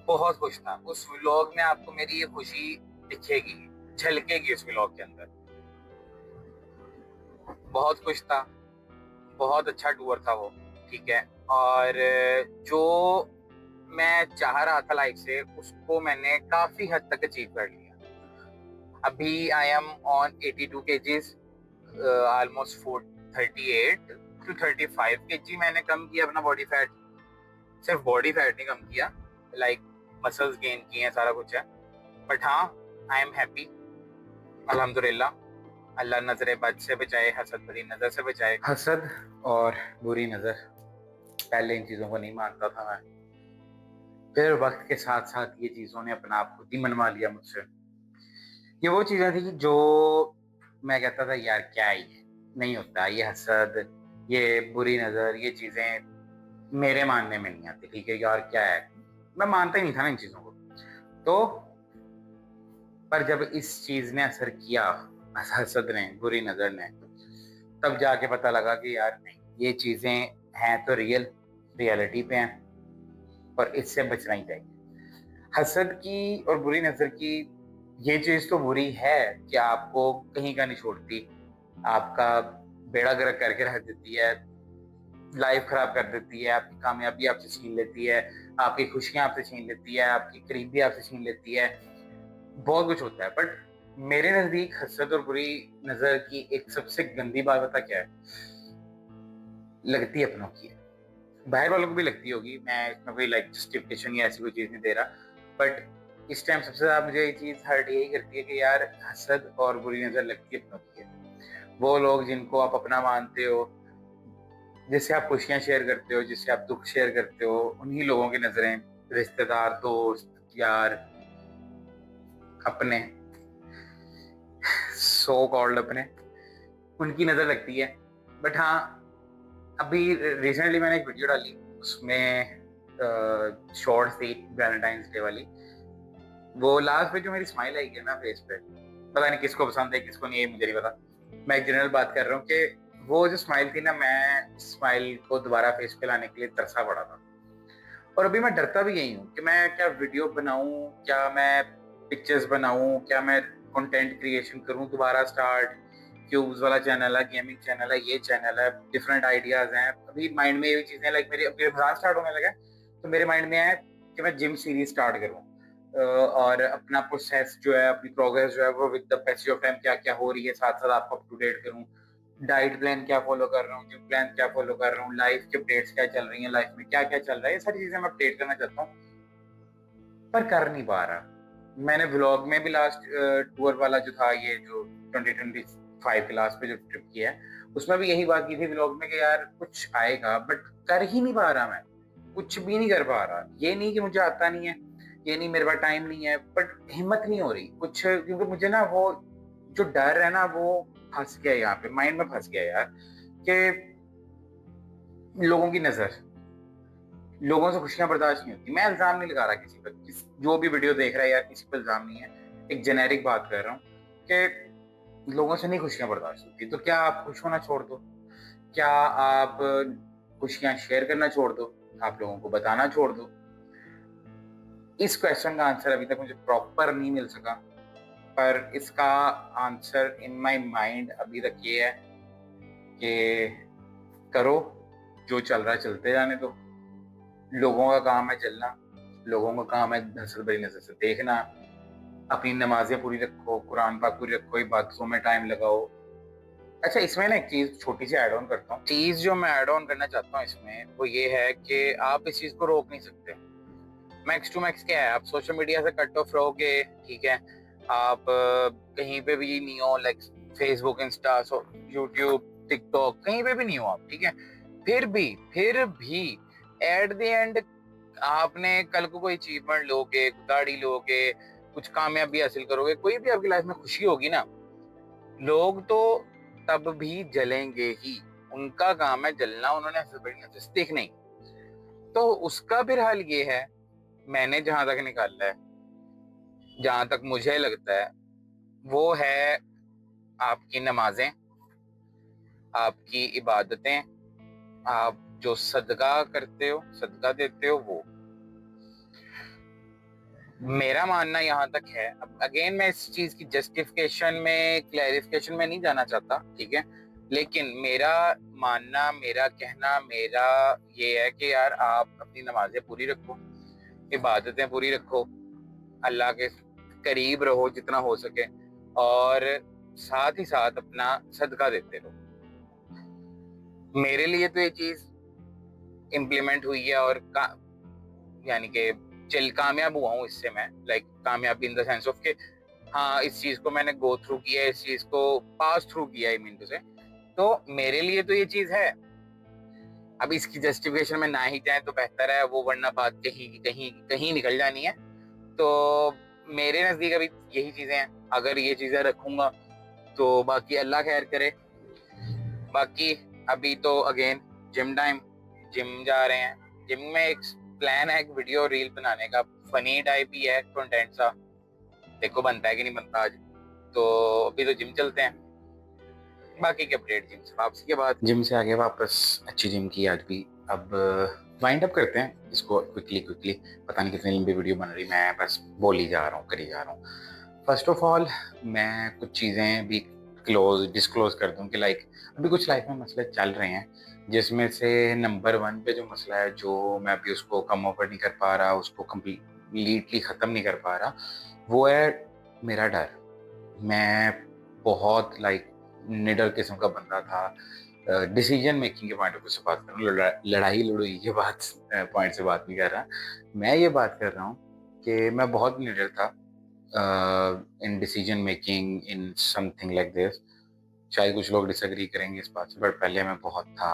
बहुत खुश था। उस व्लॉग में आपको मेरी ये खुशी दिखेगी, झलकेगी उस व्लॉग के अंदर। बहुत खुश था, बहुत अच्छा टूर था वो, ठीक है। और जो मैं चाह रहा था लाइफ से, उसको मैंने काफी हद तक अचीव कर लिया। अभी I am on 82 kgs, almost 38 to 35 kg मैंने कम किया अपना बॉडी फैट। सिर्फ बॉडी फैट नहीं कम किया, मसल्स गेन किए हैं, सारा कुछ है। बट हाँ, आई एम हैप्पी, अल्हम्दुलिल्लाह। अल्लाह नजर बद से बचाए, हसद बुरी नजर से बचाए। हसद और बुरी नजर, पहले इन चीजों को नहीं मानता था मैं, फिर वक्त के साथ साथ ये चीजों ने अपना आप खुद ही मनवा लिया मुझसे। ये वो चीजें थी जो मैं कहता था यार क्या है, ये नहीं होता, ये हसद, ये बुरी नजर, ये चीजें मेरे मानने में नहीं आती, ठीक है यार क्या है, मैं मानता ही नहीं था ना इन चीजों को। तो पर जब इस चीज ने असर किया, हसद ने, बुरी नजर ने, तब जाके पता लगा कि यार नहीं, ये चीजें हैं तो रियलिटी पे हैं और इससे बचना ही चाहिए। हसद की और बुरी नजर की ये चीज तो बुरी है कि आपको कहीं का नहीं छोड़ती, आपका बेड़ा गर्क करके रख देती है, लाइफ खराब कर देती है, आपकी कामयाबी आपसे छीन लेती है, आपकी खुशियां आपसे छीन लेती है, आपकी करीबी आपसे छीन लेती है, बहुत कुछ होता है। बट मेरे नजदीक हसद और बुरी नजर की एक सबसे गंदी बात पता क्या है? लगती अपनों की है। बाहर वालों को भी लगती होगी, मैं इसमें कोई लाइक जस्टिफिकेशन या ऐसी कोई चीज नहीं दे रहा, बट इस टाइम सबसे ज्यादा मुझे ये चीज हर्ट यही करती है कि यार हसद और बुरी नजर लगती अपनों की है। वो लोग जिनको आप अपना मानते हो, जिससे आप खुशियां शेयर करते हो, जिससे आप दुख शेयर करते हो, उन्हीं लोगों की नजरें, रिश्तेदार, दोस्त, यार, अपने, सो कॉल्ड अपने, उनकी नजर लगती है। बट हाँ, अभी रिसेंटली मैंने एक वीडियो डाली, उसमें शॉर्ट थी वैलेंटाइंस डे वाली। वो लास्ट पे जो मेरी स्माइल आई है ना फेस पे, पता नहीं किसको पसंद है किसको नहीं है, मुझे नहीं पता। मैं एक जनरल बात कर रहा हूँ कि वो जो स्माइल थी ना, मैं स्माइल को दोबारा फेस पे लाने के लिए तरसा पड़ा था। और अभी मैं डरता भी यही हूँ कि मैं क्या वीडियो बनाऊं, क्या मैं पिक्चर्स बनाऊं, क्या मैं कंटेंट क्रिएशन करूं दोबारा स्टार्ट। क्यूब्स वाला चैनल है, गेमिंग चैनल है, ये चैनल है, डिफरेंट आइडियाज हैं। अभी माइंड में ये चीजें लाइक मेरी अभी रमजान स्टार्ट होने लगा है, तो मेरे माइंड में है कि मैं जिम सीरीज स्टार्ट करूं, और अपना प्रोसेस जो है, अपनी प्रोग्रेस जो है वो with the passage of time क्या क्या हो रही है साथ साथ आपको अप टू डेट करूं। डाइट प्लान क्या फॉलो कर रहा हूँ, जिम प्लान क्या फॉलो कर रहा हूँ, लाइफ के अपडेट्स क्या चल रही हैं, लाइफ में क्या क्या चल रहा है, ये सारी चीजें मैं अपडेट करना चाहता हूँ, पर कर नहीं पा रहा। मैंने व्लॉग में भी लास्ट टूर वाला जो था, ये जो 2025 के लास्ट पे जो ट्रिप किया है, उसमें भी यही बात की थी व्लॉग में कि यार कुछ आएगा, बट कर ही नहीं पा रहा। मैं कुछ भी नहीं कर पा रहा। ये नहीं कि मुझे आता नहीं है, ये नहीं मेरे पास टाइम नहीं है, बट हिम्मत नहीं हो रही कुछ, क्योंकि मुझे ना वो जो डर है ना वो फंस गया यहाँ पे, माइंड में फंस गया यार, कि लोगों की नजर, लोगों से खुशियां बर्दाश्त नहीं होती। मैं इल्जाम नहीं लगा रहा किसी पर, जो भी वीडियो देख रहा है यार, किसी पर इल्जाम नहीं है, एक जेनेरिक बात कर रहा हूँ कि लोगों से नहीं खुशियां बर्दाश्त होती, तो क्या आप खुश होना छोड़ दो? क्या आप खुशियां शेयर करना छोड़ दो? आप लोगों को बताना छोड़ दो? इस क्वेश्चन का आंसर अभी तक मुझे प्रॉपर नहीं मिल सका, पर इसका आंसर इन माय माइंड अभी तक ये है कि करो, जो चल रहा है चलते जाने दो। लोगों का काम है चलना, लोगों का काम है हंसद भरी नजर से देखना। अपनी नमाजें पूरी रखो, कुरान पाक पूरी रखो, इबादतों में टाइम लगाओ। अच्छा, इसमें ना एक चीज छोटी सी ऐड ऑन करता हूँ। चीज जो मैं ऐड ऑन करना चाहता हूँ इसमें वो ये है कि आप इस चीज को रोक नहीं सकते। मैक्स टू मैक्स क्या है, आप सोशल मीडिया से कट ऑफ रहोगे, ठीक है, आप कहीं पे भी नहीं हो, like Facebook, Insta, YouTube, TikTok, कहीं पे भी नहीं हो आप, ठीक है, फिर भी एट द एंड आपने कल को कोई अचीवमेंट लोगे, गाड़ी लोगे, कुछ कामयाबी हासिल करोगे, कोई भी आपकी लाइफ में खुशी होगी ना, लोग तो तब भी जलेंगे ही। उनका काम है जलना, उन्होंने ऐसे देखना ही। तो उसका फिर हल ये है, मैंने जहां तक निकाला है, जहां तक मुझे लगता है, वो है आपकी नमाजें, आपकी इबादतें, आप जो सदका करते हो, सदका देते हो, वो। मेरा मानना यहाँ तक है। अब अगेन मैं इस चीज की जस्टिफिकेशन में, क्लैरिफिकेशन में नहीं जाना चाहता, ठीक है, लेकिन मेरा मानना, मेरा कहना, मेरा ये है कि यार आप अपनी नमाजें पूरी रखो, इबादतें पूरी रखो, अल्लाह के करीब रहो जितना हो सके, और साथ ही साथ अपना सदका देते रहो। मेरे लिए तो ये चीज इम्प्लीमेंट हुई है, और यानी कि चल कामयाब हुआ हूँ इससे मैं, लाइक कामयाब इन द सेंस ऑफ के हाँ, इस चीज को मैंने गो थ्रू किया है, इस चीज को पास थ्रू किया है, मीन टू से। तो मेरे लिए तो ये चीज है। अब इसकी जस्टिफिकेशन में ना ही जाए तो बेहतर है वो, वरना बात कहीं कहीं कहीं निकल जानी है। तो मेरे नजदीक अभी यही चीजें हैं। अगर ये चीजें रखूंगा तो बाकी अल्लाह खैर करे। बाकी अभी तो अगेन जिम टाइम, जिम जा रहे हैं। जिम में एक प्लान है, एक वीडियो रील बनाने का, फनी टाइप ही है कंटेंट सा, देखो बनता है कि नहीं बनता आज। तो अभी तो जिम चलते हैं, बाकी के अपडेट जिम से वापसी के बाद। जिम से आगे वापस अच्छी जिम की आज भी। अब वाइंड अप करते हैं इसको क्विकली क्विकली। पता नहीं कितनी लंबी वीडियो बन रही, मैं बस बोल ही जा रहा हूँ, करी जा रहा हूँ। फर्स्ट ऑफ ऑल मैं कुछ चीज़ें भी डिस्क्लोज कर दूं कि लाइक अभी कुछ लाइफ में मसले चल रहे हैं, जिसमें से नंबर 1 पे जो मसला है, जो मैं अभी उसको कम ओवर नहीं कर पा रहा, उसको कम्प्लीटली ख़त्म नहीं कर पा रहा, वो है मेरा डर। मैं बहुत लाइक निडर किस्म का बंदा था। डिसीजन मेकिंग के पॉइंट ऑफ व्यू से बात कर रहा हूँ, लड़ाई लड़ोई के बात पॉइंट से बात नहीं कर रहा। मैं ये बात कर रहा हूँ कि मैं बहुत निडर था in decision making in something like this. शायद कुछ लोग डिसएग्री करेंगे इस बात से, बट पहले मैं बहुत था।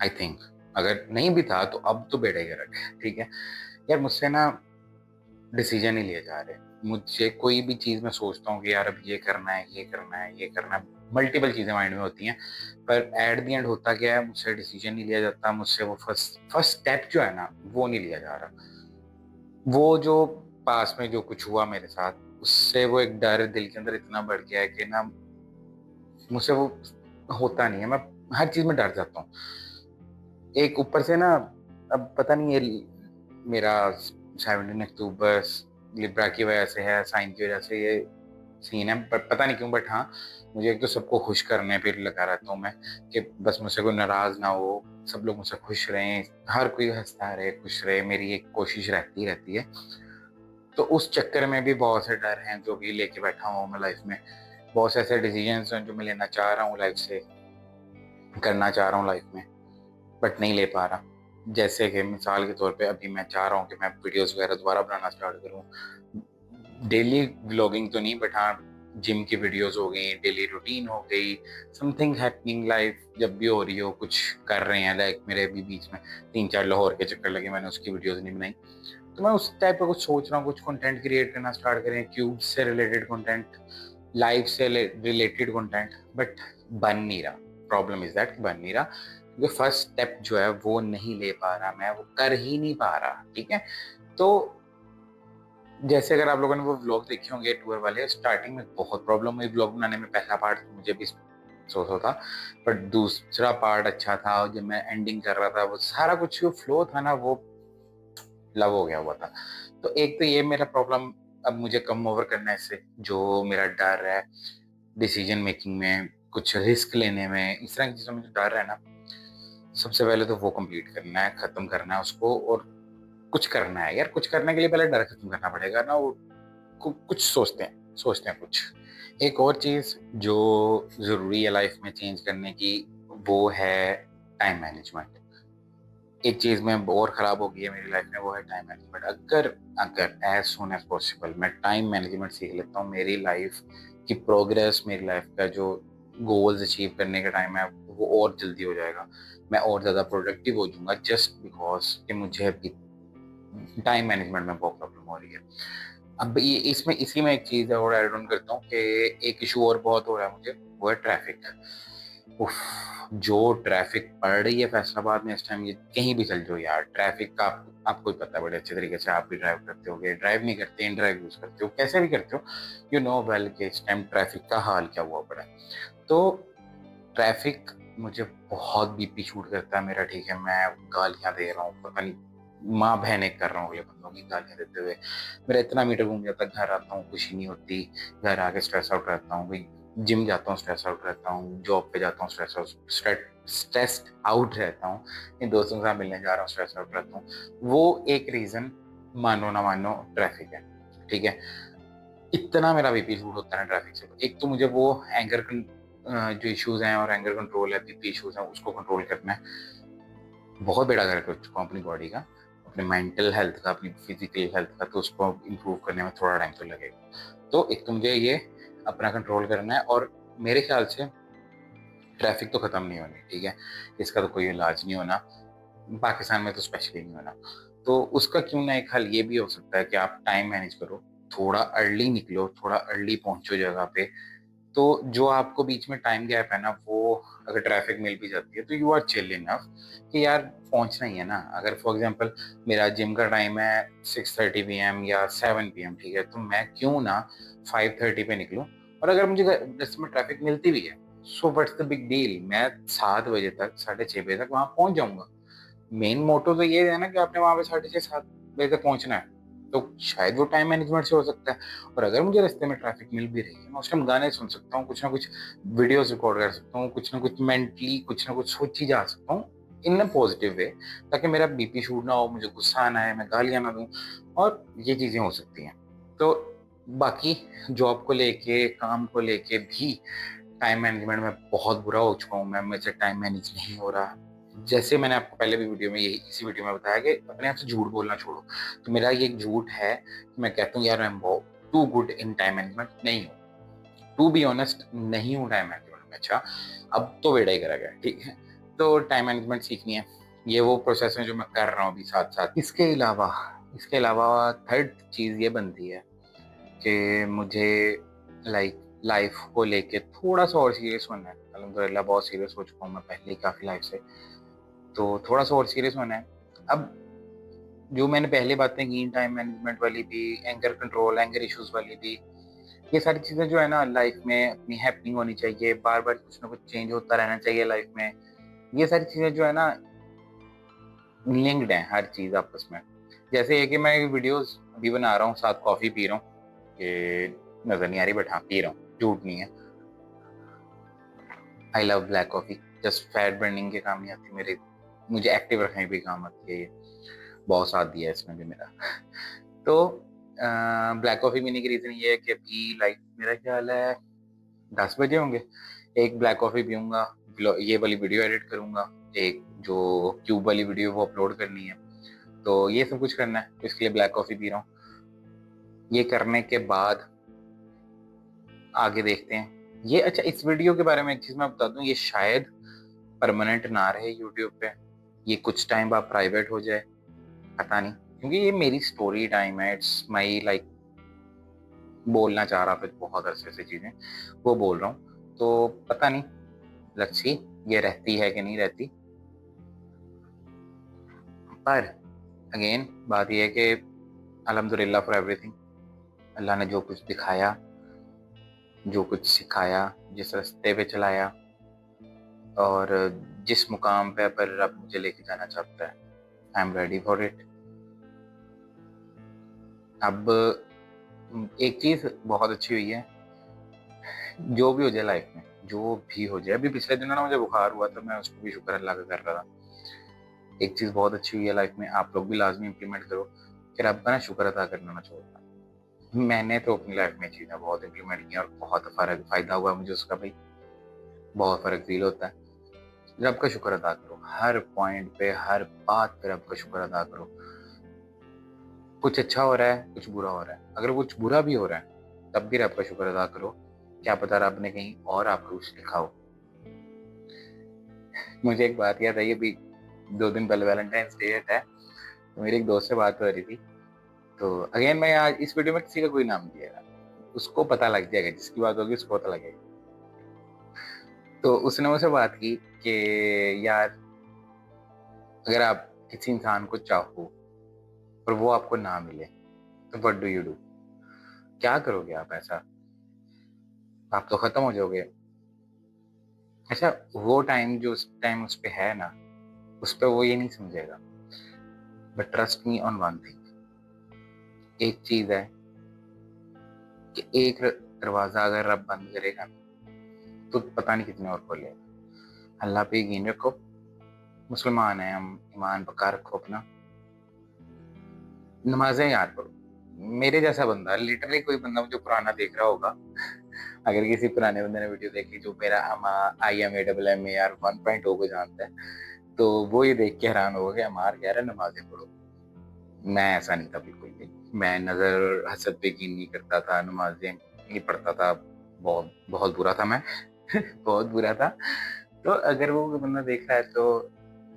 आई थिंक अगर नहीं भी था तो अब तो बेड़े गर्क है, ठीक है यार। मुझसे ना डिसीजन ही लिए जा रहे। मुझे कोई भी चीज़ मैं सोचता हूँ कि यार अब ये करना है, ये करना है, ये करना है, मल्टीपल चीज़ें माइंड में होती हैं, पर एट द एंड होता क्या है, मुझसे डिसीजन नहीं लिया जाता, मुझसे वो फर्स्ट फर्स्ट स्टेप जो है ना वो नहीं लिया जा रहा। वो जो पास में जो कुछ हुआ मेरे साथ, उससे वो एक डर दिल के अंदर इतना बढ़ गया है कि ना मुझसे वो होता नहीं है। मैं हर चीज़ में डर जाता हूँ। एक ऊपर से ना, अब पता नहीं ये मेरा 17 अक्टूबर लिब्रा की वजह से है, साइन की वजह से ये सीन है, पर पता नहीं क्यों, बट हाँ मुझे एक तो सबको खुश करने पे लगा रहता हूँ मैं, कि बस मुझसे कोई नाराज ना हो, सब लोग मुझसे खुश रहें, हर कोई हंसता रहे, खुश रहे, मेरी एक कोशिश रहती है। तो उस चक्कर में भी बहुत से डर हैं जो भी लेके बैठा हूँ मैं लाइफ में। बहुत से ऐसे डिसीजंस हैं जो मैं लेना चाह रहा हूँ लाइफ से, करना चाह रहा हूँ लाइफ में, बट नहीं ले पा रहा। जैसे कि मिसाल के तौर पे अभी मैं चाह रहा हूँ कि मैं वीडियोस वगैरह दोबारा बनाना स्टार्ट करूँ। डेली व्लॉगिंग तो नहीं, बट हाँ जिम की वीडियोस हो गई, डेली रूटीन हो गई, समथिंग हैपनिंग लाइफ जब भी हो रही हो, कुछ कर रहे हैं। लाइक मेरे अभी बीच में 3-4 लाहौर के चक्कर लगे, मैंने उसकी वीडियोस नहीं बनाई। तो मैं उस टाइप का कुछ सोच रहा हूँ, कुछ कंटेंट क्रिएट करना स्टार्ट करें, क्यूब से रिलेटेड कंटेंट, लाइफ से रिलेटेड कंटेंट, बट बन नहीं रहा। प्रॉब्लम इज दैट बन नहीं रहा, क्योंकि फर्स्ट स्टेप जो है वो नहीं ले पा रहा, मैं वो कर ही नहीं पा रहा, ठीक है। तो जैसे अगर आप लोगों ने वो व्लॉग देखे होंगे टूर वाले, स्टार्टिंग में बहुत प्रॉब्लम हुई व्लॉग बनाने में। पहला पार्ट मुझे भी सो था, बट दूसरा पार्ट अच्छा था, और जब मैं एंडिंग कर रहा था वो सारा कुछ जो फ्लो था ना वो लव हो गया हुआ था। तो एक तो ये मेरा प्रॉब्लम अब मुझे कम ओवर करना है इससे, जो मेरा डर है डिसीजन मेकिंग में, कुछ रिस्क लेने में, इस तरह की चीज़ों में जो डर है ना, सबसे पहले तो वो कंप्लीट करना है, खत्म करना है उसको। और कुछ करना है यार, कुछ करने के लिए पहले डर खत्म करना पड़ेगा ना। वो कुछ सोचते हैं कुछ। एक और चीज़ जो ज़रूरी है लाइफ में चेंज करने की, वो है टाइम मैनेजमेंट। एक चीज़ में और ख़राब हो गई है मेरी लाइफ में, वो है टाइम मैनेजमेंट। अगर अगर एज सुन एज पॉसिबल मैं टाइम मैनेजमेंट सीख लेता हूँ, मेरी लाइफ की प्रोग्रेस, मेरी लाइफ का जो गोल्स अचीव करने का टाइम है वो और जल्दी हो जाएगा। मैं और ज़्यादा प्रोडक्टिव हो जाऊंगा, जस्ट बिकॉज कि मुझे अभी टाइम मैनेजमेंट में बहुत प्रॉब्लम हो रही है। अब ये इसमें इसी में एक चीज़ है और ऐड ऑन करता हूँ कि एक इशू और बहुत हो रहा है मुझे, वो है ट्रैफिक। उफ, जो ट्रैफिक पड़ रही है फैसलाबाद में इस टाइम, ये कहीं भी चल जाओ यार, ट्रैफिक का आपको ही पता है बड़े अच्छे तरीके से। आप भी ड्राइव करते होगे, ड्राइव नहीं करते, इन ड्राइव यूज करते हो, कैसे भी करते हो, यू नो वेल कि इस टाइम ट्रैफिक का हाल क्या हुआ पड़ा है। तो ट्रैफिक मुझे बहुत बीपी शूट करता है मेरा, ठीक है। मैं गालियां दे रहा हूँ, पता नहीं माँ बहने कर रहा हूँ अगले बंदों की गालियां देते हुए। मेरा इतना मीटर घूम जाता है, घर आता हूँ खुशी नहीं होती, घर आके स्ट्रेस आउट रहता हूँ भाई। जिम जाता हूँ स्ट्रेस आउट रहता हूँ, जॉब पे जाता हूँ स्ट्रेस्ड आउट रहता हूँ, इन दोस्तों के साथ मिलने जा रहा हूँ स्ट्रेस आउट रहता हूँ। वो एक रीजन, मानो ना मानो, ट्रैफिक है, ठीक है। इतना मेरा बीपी शूट होता है ना ट्रैफिक से। एक तो मुझे वो एंगर जो इश्यूज हैं और एंगर कंट्रोल है, बीपी इश्यूज हैं, उसको कंट्रोल करना है। बहुत बेड़ा गर्क कर चुका हूँ अपनी बॉडी का, अपने मेंटल हेल्थ का, अपनी फिजिकल हेल्थ का, तो उसको इम्प्रूव करने में थोड़ा टाइम तो लगेगा। तो एक तो मुझे ये अपना कंट्रोल करना है, और मेरे ख्याल से ट्रैफिक तो खत्म नहीं होनी, ठीक है। इसका तो कोई इलाज नहीं होना, पाकिस्तान में तो स्पेशली नहीं होना। तो उसका क्यों ना एक हल ये भी हो सकता है कि आप टाइम मैनेज करो, थोड़ा अर्ली निकलो, थोड़ा अर्ली पहुंचो जगह पे। तो जो आपको बीच में टाइम गैप है ना, वो अगर ट्रैफिक मिल भी जाती है तो यू आर चिल इनफ कि यार पहुंचना ही है ना। अगर फॉर एग्जांपल मेरा जिम का टाइम है 6:30 PM या 7 PM, ठीक है, तो मैं क्यों ना 5:30 पे निकलूं। और अगर मुझे रास्ते में ट्रैफिक मिलती भी है, so what's the big deal, मैं 7 बजे तक 6:30 बजे तक वहां पहुंच जाऊंगा। मेन मोटो तो ये है ना कि आपने वहां पे 6:30 7 बजे तक पहुंचना है। तो शायद वो टाइम मैनेजमेंट से हो सकता है। और अगर मुझे रास्ते में ट्रैफिक मिल भी रही है, मैं उस टाइम गाने सुन सकता हूँ, कुछ ना कुछ वीडियोस रिकॉर्ड कर सकता हूँ, कुछ ना कुछ मेंटली कुछ ना कुछ सोची जा सकता हूँ इन अ पॉजिटिव वे, ताकि मेरा बीपी शूट ना हो, मुझे गुस्सा ना आए, मैं गालियां ना दूं, और ये चीजें हो सकती हैं। तो बाकी जॉब को लेके, काम को लेके भी टाइम मैनेजमेंट में बहुत बुरा हो चुका हूँ मैं। मुझसे टाइम मैनेज नहीं हो रहा। जैसे मैंने आपको पहले भी वीडियो में, यही इसी वीडियो में बताया कि अपने आप से झूठ बोलना छोड़ो। तो मेरा ये एक झूठ है कि मैं कहता हूँ यार मैं बहुत too good in time management नहीं हूँ। टू बी ऑनेस्ट नहीं हूँ टाइम मैनेजमेंट में। अच्छा, अब तो बेड़ा ही करा गया, ठीक है। तो टाइम मैनेजमेंट सीखनी है, ये वो प्रोसेस है जो मैं कर रहा हूँ अभी साथ साथ। इसके अलावा थर्ड चीज ये बनती है कि मुझे लाइक लाइफ को लेके थोड़ा सा और सीरियस होना है। अल्हम्दुलिल्लाह बहुत सीरियस हो चुका हूँ मैं पहले ही काफी लाइफ से, तो थोड़ा सा और सीरियस होना है। अब जो मैंने पहले बातें की टाइम मैनेजमेंट वाली भी, एंगर कंट्रोल, एंगर इश्यूज वाली भी, ये सारी चीजें जो है ना लाइफ में अपनी हैपनिंग होनी चाहिए, बार बार कुछ ना कुछ चेंज होता रहना चाहिए लाइफ में। ये सारी चीजें जो है ना लिंक्ड है हर चीज आपस में। जैसे है कि मैं वीडियोस अभी बना रहा हूँ, साथ कॉफी पी रहा हूँ, ये नजर नहीं आ रही बट हाँ पी रहा हूँ, झूठ नहीं है। I love black coffee. Just fat burning के काम नहीं आती मेरे, मुझे एक्टिव रखने भी काम आती है ये। बहुत साथ दिया है इसमें भी मेरा। तो ब्लैक कॉफी पीने की रीजन ये है कि अभी लाइक मेरा ख्याल है 10 बजे होंगे। एक ब्लैक कॉफी पीऊंगा, ये वाली वीडियो एडिट करूंगा, एक जो क्यूब वाली वीडियो वो अपलोड करनी है, तो ये सब कुछ करना है, तो इसके लिए ब्लैक कॉफी पी रहा हूँ। ये करने के बाद आगे देखते हैं। ये अच्छा, इस वीडियो के बारे में एक चीज मैं बता दूं, ये शायद परमानेंट ना रहे यूट्यूब पे, ये कुछ टाइम बाद प्राइवेट हो जाए, पता नहीं। क्योंकि ये मेरी स्टोरी टाइम है, इट्स माई लाइक, बोलना चाह रहा था बहुत अरसे से चीजें, वो बोल रहा हूँ, तो पता नहीं, लेट्स सी ये रहती है कि नहीं रहती। पर अगेन बात ये है कि अल्हम्दुलिल्लाह फॉर एवरीथिंग, अल्लाह ने जो कुछ दिखाया, जो कुछ सिखाया, जिस रास्ते पे चलाया, और जिस मुकाम पे पर अब मुझे लेके जाना चाहता है, I am ready for it. अब एक चीज बहुत अच्छी हुई है, जो भी हो जाए लाइफ में, जो भी हो जाए, अभी पिछले दिनों ना मुझे बुखार हुआ था, मैं उसको भी शुक्र अल्लाह का कर रहा था। एक चीज बहुत अच्छी हुई है लाइफ में, आप लोग भी लाजमी इंप्लीमेंट करो कि रब का ना शुक्र अदा करना ना छोड़ना। मैंने तो अपनी लाइफ में चीजें बहुत इंप्लीमेंट की और बहुत फर्क फायदा हुआ मुझे उसका भाई, बहुत फर्क फील होता है। रब का शुक्र अदा करो, हर पॉइंट पे, हर बात पे रब का शुक्र अदा करो। कुछ अच्छा हो रहा है, कुछ बुरा हो रहा है, अगर कुछ बुरा भी हो रहा है तब भी रब का शुक्र अदा करो, क्या पता रब ने कहीं और आपको कुछ लिखा हो। मुझे एक बात याद आई, अभी 2 दिन पहले वैलेंटाइंस डे है, तो मेरी एक दोस्त से बात हो रही थी। तो अगेन मैं आज इस वीडियो में किसी का कोई नाम नहीं दिया, उसको पता लग जाएगा, जिसकी बात होगी उसको पता लगेगा। तो उसने मुझसे बात की कि यार अगर आप किसी इंसान को चाहो और वो आपको ना मिले तो व्हाट डू यू डू, क्या करोगे आप ऐसा, आप तो खत्म हो जाओगे। अच्छा, वो टाइम जो उस टाइम उस पे है ना, उस पे वो ये नहीं समझेगा। But trust me on one thing, एक चीज है कि एक दरवाजा अगर रब बंद करेगा तो पता नहीं कितने और खोलेगा। अल्लाह पे यकीन रखो, मुसलमान है हम, ईमान पक्का रखो अपना, नमाजें याद करो। मेरे जैसा बंदा, लिटरली कोई बंदा मुझे पुराना देख रहा होगा, अगर किसी पुराने बंदे ने वीडियो देखी जो मेरा IMAMMAR 1.0 को जानता है, तो वो ये देख के हैरान होगा कि अमार कह रहा है नमाजें पढ़ो। मैं ऐसा नहीं था बिल्कुल भी, मैं नजर हसद पे यकीन नहीं करता था, नमाजें नहीं पढ़ता था, बहुत बहुत बुरा था मैं। बहुत बुरा था। तो अगर वो बंदा देख रहा है तो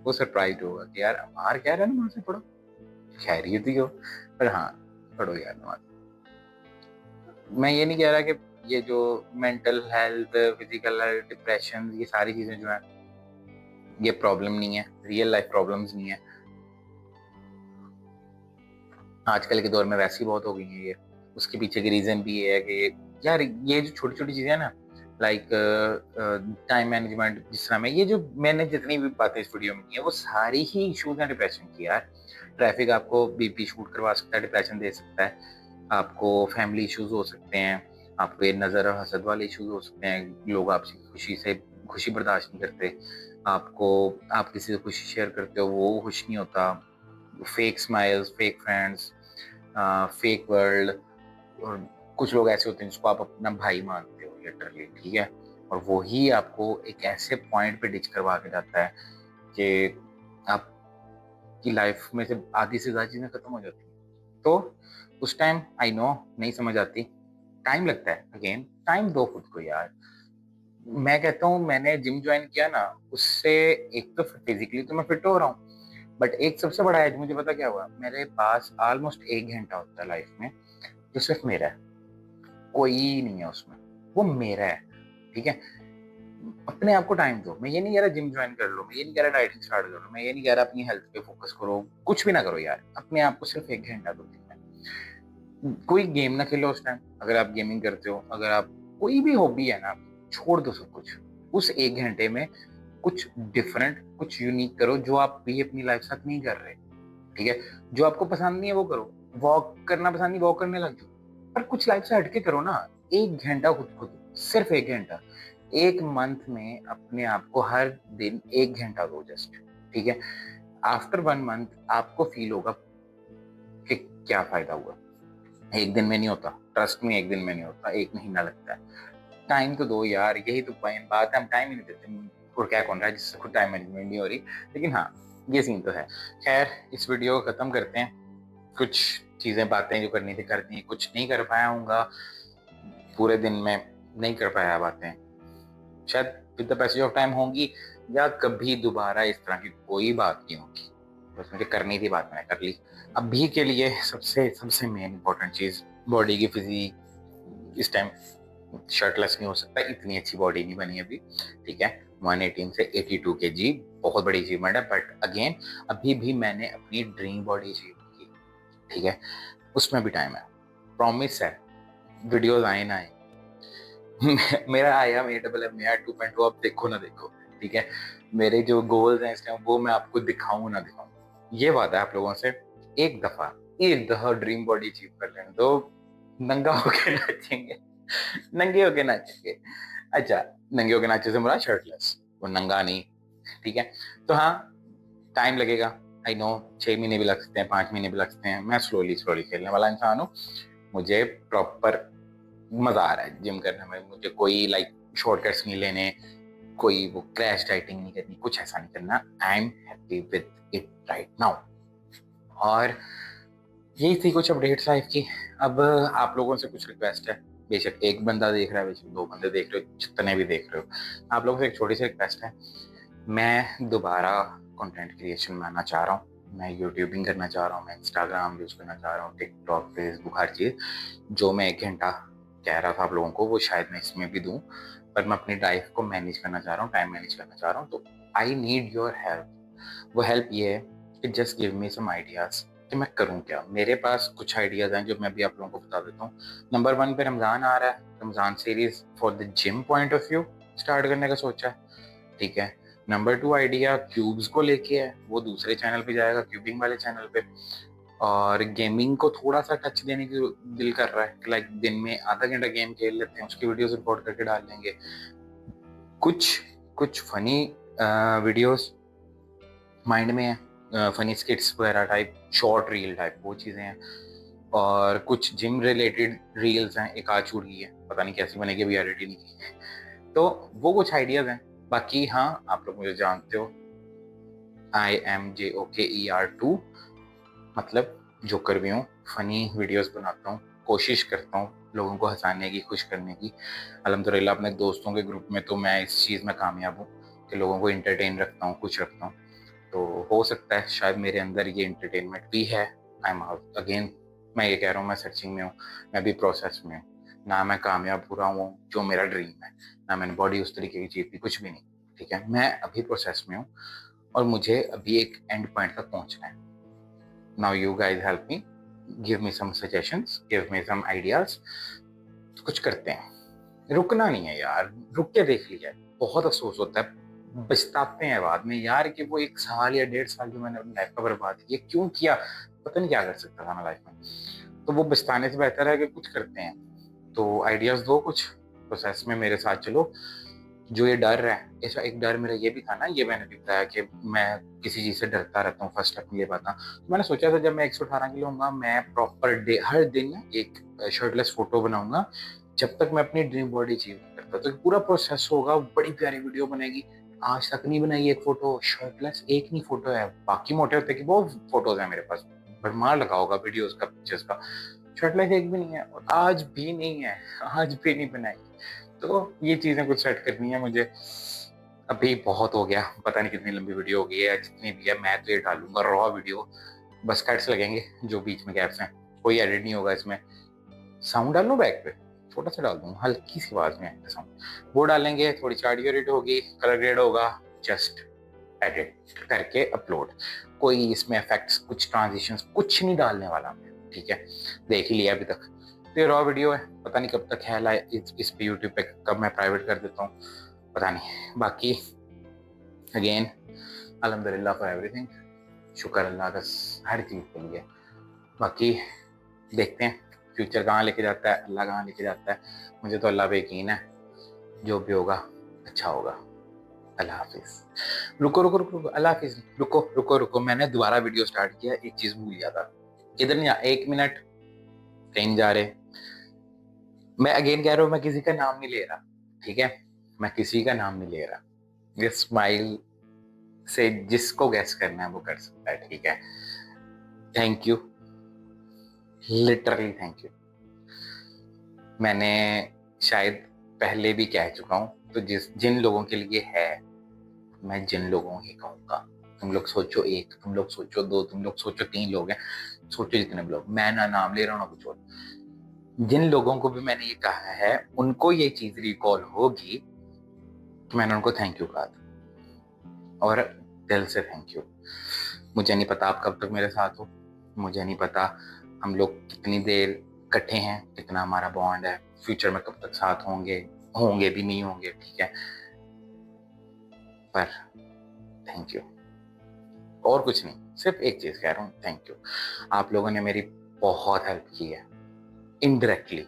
वो सरप्राइज होगा कि यार अमार कह रहा है नमाजें पढ़ो, खैरियत ही हो। पर हाँ, पढ़ो यार नमाज। मैं ये नहीं कह रहा कि ये जो mental health, physical health, depression, ये सारी चीजें जो है ये प्रॉब्लम नहीं है, रियल लाइफ प्रॉब्लम्स नहीं है। आजकल के दौर में वैसे ही बहुत हो गई है ये। उसके पीछे की रीजन भी ये है कि यार ये जो छोटी छोटी चीजें हैं ना, लाइक टाइम मैनेजमेंट, जिस तरह में ये जो मैंने जितनी भी बातें इस वीडियो में की है वो सारी ही इश्यूज हैं डिप्रेशन की यार। ट्रैफिक आपको बीपी शूट करवा सकता है, डिप्रेशन दे सकता है, आपको फैमिली इश्यूज हो सकते हैं, आपके नजर और हसद वाले इश्यूज हो सकते हैं, लोग आपसे खुशी बर्दाश्त नहीं करते, आपको आप किसी से खुशी शेयर करते हो वो खुश नहीं होता, fake smiles, fake friends, fake world, और कुछ लोग ऐसे होते हैं जिसको आप अपना भाई मानते हो लिटरली, ठीक है, और वो ही आपको एक ऐसे पॉइंट पे डिच करवा के जाता है कि आपकी लाइफ में से आधी से ज्यादा चीजें खत्म हो जाती हैं। तो उस टाइम आई नो नहीं समझ आती, टाइम लगता है, अगेन टाइम दो खुद को यार। मैं कहता हूँ मैंने जिम ज्वाइन किया ना, उससे एक तो फिजिकली तो मैं फिट हो रहा हूँ, बट एक सबसे बड़ा एज मुझे पता क्या हुआ, मेरे पास ऑलमोस्ट 1 घंटा होता है लाइफ में जो सिर्फ मेरा है, कोई नहीं है उसमें, वो मेरा है, ठीक है। अपने आप को टाइम दो। मैं ये नहीं कह रहा जिम ज्वाइन कर लो, मैं ये नहीं कह रहा डाइटिंग स्टार्ट कर लो, मैं ये नहीं कह रहा अपनी हेल्थ पे फोकस करो, कुछ भी ना करो यार, अपने आप को सिर्फ 1 घंटा दो दिन में। कोई गेम ना खेलो उस टाइम, अगर आप गेमिंग करते हो, अगर आप कोई भी हॉबी है ना, छोड़ दो सब कुछ। उस 1 घंटे में कुछ डिफरेंट, कुछ यूनिक करो जो आप भी अपनी लाइफ साथ नहीं कर रहे, ठीक है। जो आपको पसंद नहीं है वो करो, वॉक करना पसंद नहीं, वॉक करने लग जाओ, पर कुछ लाइफ से हटके करो ना। 1 घंटा खुद को दो, सिर्फ 1 घंटा। एक मंथ में अपने आप को हर दिन 1 घंटा दो जस्ट, ठीक है। आफ्टर 1 मंथ आपको फील होगा कि क्या फायदा हुआ। एक दिन में नहीं होता, ट्रस्ट में, एक दिन में नहीं होता, 1 महीना लगता है। टाइम तो दो यार, यही तो बात है, हम टाइम ही नहीं देते। और क्या कौन रहा है जिससे खुद टाइम मैनेजमेंट नहीं हो रही। लेकिन हाँ, ये सीन तो है। खैर, इस वीडियो को खत्म करते हैं। कुछ चीजें बातें जो करनी थी कर दी, कुछ नहीं कर पाया हूँगा पूरे दिन में, नहीं कर पाया बातें, शायद with the passage of time होंगी, या कभी दोबारा इस तरह की कोई बात नहीं होगी। बस मुझे करनी थी बात, मैंने कर ली। अभी के लिए सबसे सबसे मेन इंपॉर्टेंट चीज, बॉडी की फिजिक इस टाइम शर्टलेस नहीं हो सकता, इतनी अच्छी बॉडी नहीं बनी अभी, ठीक है। 118 से 82 kg बहुत बड़ी अचीवमेंट है, बट अगेन अभी भी मैंने अपनी ड्रीम बॉडी अचीव की, ठीक है। उसमें भी टाइम है, प्रॉमिस है, वीडियोस आए ना आए। मेरा आया AMM में 2.0, अब देखो ना देखो, ठीक है। मेरे जो गोल्स हैं इस टाइम वो मैं आपको दिखाऊं ना दिखाऊं, ये वादा है आप लोगों से। एक दफा ड्रीम बॉडी अचीव कर लेने दो, नंगा होके नाचेंगे, नंगे होके नाचेंगे। अच्छा, नंगे होके नाचे से मुराद शर्टलेस, वो नंगा नहीं, ठीक है। तो हाँ, टाइम लगेगा, आई नो, 6 महीने भी लग सकते हैं, 5 महीने भी लग सकते हैं। मैं स्लोली स्लोली खेलने वाला इंसान हूँ, मुझे प्रॉपर मजा आ रहा है जिम करने में। मुझे कोई लाइक शॉर्टकट्स नहीं लेने, कोई वो क्रैश डाइटिंग नहीं करनी, कुछ ऐसा नहीं करना। I am happy with it right now. और यही थी कुछ अपडेट्स लाइफ की। अब आप लोगों से कुछ रिक्वेस्ट है, बेशक एक बंदा देख रहा है, बेशक 2 बंदे देख रहे हो, जितने भी देख रहे हो, आप लोगों से एक छोटी सी रिक्वेस्ट है। मैं दोबारा कंटेंट क्रिएशन में आना चाह रहा हूँ, मैं यूट्यूबिंग करना चाह रहा हूँ, मैं इंस्टाग्राम यूज करना चाह रहा हूँ, टिकटॉक, फेसबुक, हर चीज़। जो मैं 1 घंटा कह रहा था आप लोगों को वो शायद मैं इसमें भी दूं, पर मैं अपनी लाइफ को मैनेज करना चाह रहा हूँ, टाइम मैनेज करना चाह रहा हूँ। तो आई नीड योर हेल्प। वो हेल्प ये है कि just give me some ideas कि मैं करूँ क्या। मेरे पास कुछ आइडियाज हैं जो मैं भी आप लोगों को बता देता हूँ। नंबर 1 पे रमजान आ रहा है, Ramzan series for the gym point of view start करने का सोचा है, ठीक है। नंबर 2 आइडिया क्यूब्स को लेके है, वो दूसरे चैनल पे जाएगा, क्यूबिंग वाले चैनल पे। और गेमिंग को थोड़ा सा टच देने की दिल कर रहा है, लाइक दिन में आधा घंटा गेम खेल लेते हैं, उसकी वीडियोस रिकॉर्ड करके डाल लेंगे। कुछ कुछ फनी वीडियोस माइंड में है, फनी स्किट्स वगैरह टाइप, शॉर्ट रील टाइप, वो चीज़ें हैं। और कुछ जिम रिलेटेड रील्स हैं, एक आज छूट गई है, पता नहीं कैसी बनेगी, अभी एडिट नहीं की। तो वो कुछ आइडियाज हैं। बाकी हाँ, आप लोग मुझे जानते हो, IMJOKER2, मतलब जोकर भी हूँ, फनी वीडियोस बनाता हूँ, कोशिश करता हूँ लोगों को हंसाने की, खुश करने की। अल्हम्दुलिल्लाह अपने दोस्तों के ग्रुप में तो मैं इस चीज़ में कामयाब हूँ कि लोगों को इंटरटेन रखता हूँ, खुश रखता हूँ। तो हो सकता है शायद मेरे अंदर ये इंटरटेनमेंट भी है। आई एम अगेन, मैं ये कह रहा हूँ, मैं सर्चिंग में हूँ, मैं भी प्रोसेस में हूँ। ना मैं कामयाब पूरा हूँ जो मेरा ड्रीम है, ना मैंने बॉडी उस तरीके की जीत ली, कुछ भी नहीं। ठीक है, मैं अभी प्रोसेस में हूँ और मुझे अभी एक एंड पॉइंट तक पहुंचना है। Now you guys help me, give me some suggestions, give me some ideas, कुछ करते हैं। रुकना नहीं है यार, रुक के देख लिया है, बहुत अफसोस होता है, पछताते हैं बाद में यार कि वो 1 साल या 1.5 साल जो मैंने अपनी लाइफ का बर्बाद किया, क्यों किया, पता नहीं क्या कर सकता था मैं लाइफ में। तो वो पछताने से बेहतर है कि कुछ करते हैं। तो आइडियाज दो कुछ, प्रोसेस में मेरे साथ चलो। जो ये डर है, ऐसा एक डर मेरा ये भी था ना, ये मैंने भी बताया कि मैं किसी चीज से डरता रहता हूँ, फर्स्ट स्टेप नहीं ले पाता। तो मैंने सोचा था जब मैं 118 किलो होऊंगा, मैं प्रॉपर डे हर दिन एक शर्टलेस फोटो बनाऊंगा जब तक मैं अपनी ड्रीम बॉडी अचीव नहीं करता। तो पूरा प्रोसेस होगा, बड़ी प्यारी वीडियो बनेगी। आज तक नहीं बनाई एक फोटो शर्टलेस, एक नहीं फोटो है, बाकी मोटे होते कि बहुत फोटोज है मेरे पास, भरमार लगा होगा वीडियोस का, पिक्चर्स का। शर्टलेस एक भी नहीं है, और आज भी नहीं है, आज भी नहीं बनाई। तो ये चीजें कुछ सेट करनी है मुझे। अभी बहुत हो गया, पता नहीं कितनी लंबी वीडियो हो गई है, जितनी भी है मैं तो ये डालूंगा रॉ वीडियो, बस कट्स लगेंगे जो बीच में गैप्स हैं, कोई एडिट नहीं होगा इसमें। साउंड डाल लूं बैक पे, छोटा सा डाल दूंगा, हल्की सी आवाज में साउंड, वो डालेंगे, थोड़ी सी ऑडियो एडिट होगी, कलर ग्रेड होगा, जस्ट एडिट करके अपलोड। कोई इसमें इफेक्ट्स, कुछ ट्रांजिशंस, कुछ नहीं डालने वाला मैं, ठीक है, देख ही लिया अभी तक। तो ये रॉ वीडियो है, पता नहीं कब तक है इस पे यूट्यूब पे, कब मैं प्राइवेट कर देता हूँ पता नहीं। बाकी अगेन अल्हम्दुलिल्लाह फॉर एवरीथिंग, शुक्र अल्लाह का हर चीज़ के लिए। बाकी देखते हैं फ्यूचर कहाँ लेके जाता है, अल्लाह कहाँ लेके जाता है। मुझे तो अल्लाह पे यकीन है, जो भी होगा अच्छा होगा। अल्लाह हाफिज। रुको रुको रुको रुको, अल्लाह हाफिज, रुको रुको रुको, मैंने दोबारा वीडियो स्टार्ट किया, एक चीज भूल गया था। इधर नहीं, 1 मिनट, कहीं जा रहे। मैं अगेन कह रहा हूँ, मैं किसी का नाम नहीं ले रहा, ठीक है, मैं किसी का नाम नहीं ले रहा। ये स्माइल से जिसको गैस करना है वो कर सकता है, ठीक है। Thank you, literally thank you. मैंने शायद पहले भी कह चुका हूँ, तो जिन लोगों के लिए है, मैं जिन लोगों ही कहूंगा। तुम लोग सोचो 1, तुम लोग सोचो 2, तुम लोग सोचो 3 लोग हैं, सोचो जितने भी लोग, मैं ना नाम ले रहा हूँ ना कुछ और। जिन लोगों को भी मैंने ये कहा है, उनको ये चीज रिकॉल होगी कि मैंने उनको थैंक यू कहा था, और दिल से थैंक यू। मुझे नहीं पता आप कब तक मेरे साथ हो, मुझे नहीं पता हम लोग कितनी देर इकट्ठे हैं, कितना हमारा बॉन्ड है, फ्यूचर में कब तक साथ होंगे, होंगे भी नहीं होंगे, ठीक है, पर थैंक यू। और कुछ नहीं, सिर्फ एक चीज कह रहा हूँ, थैंक यू। आप लोगों ने मेरी बहुत हेल्प की है, इनडायरेक्टली,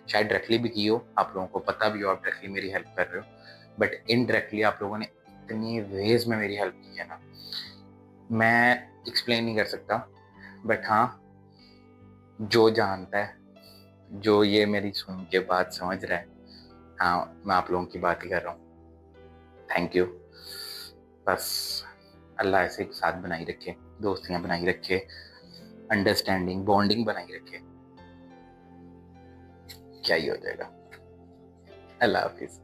शायद डायरेक्टली भी की हो, आप लोगों को पता भी हो आप डायरेक्टली मेरी हेल्प कर रहे हो, बट इनडायरेक्टली आप लोगों ने इतनी वेज में मेरी हेल्प की है ना, मैं एक्सप्लेन नहीं कर सकता। बट हाँ, जो जानता है, जो ये मेरी सुन के बात समझ रहा है, हाँ मैं आप लोगों की बात ही कर रहा हूँ। Thank you. बस अल्लाह ऐसे एक साथ बनाई रखे, दोस्तियां बनाई रखे, अंडरस्टैंडिंग बॉन्डिंग बनाई रखे, क्या ही हो जाएगा। अल्लाह हाफिज।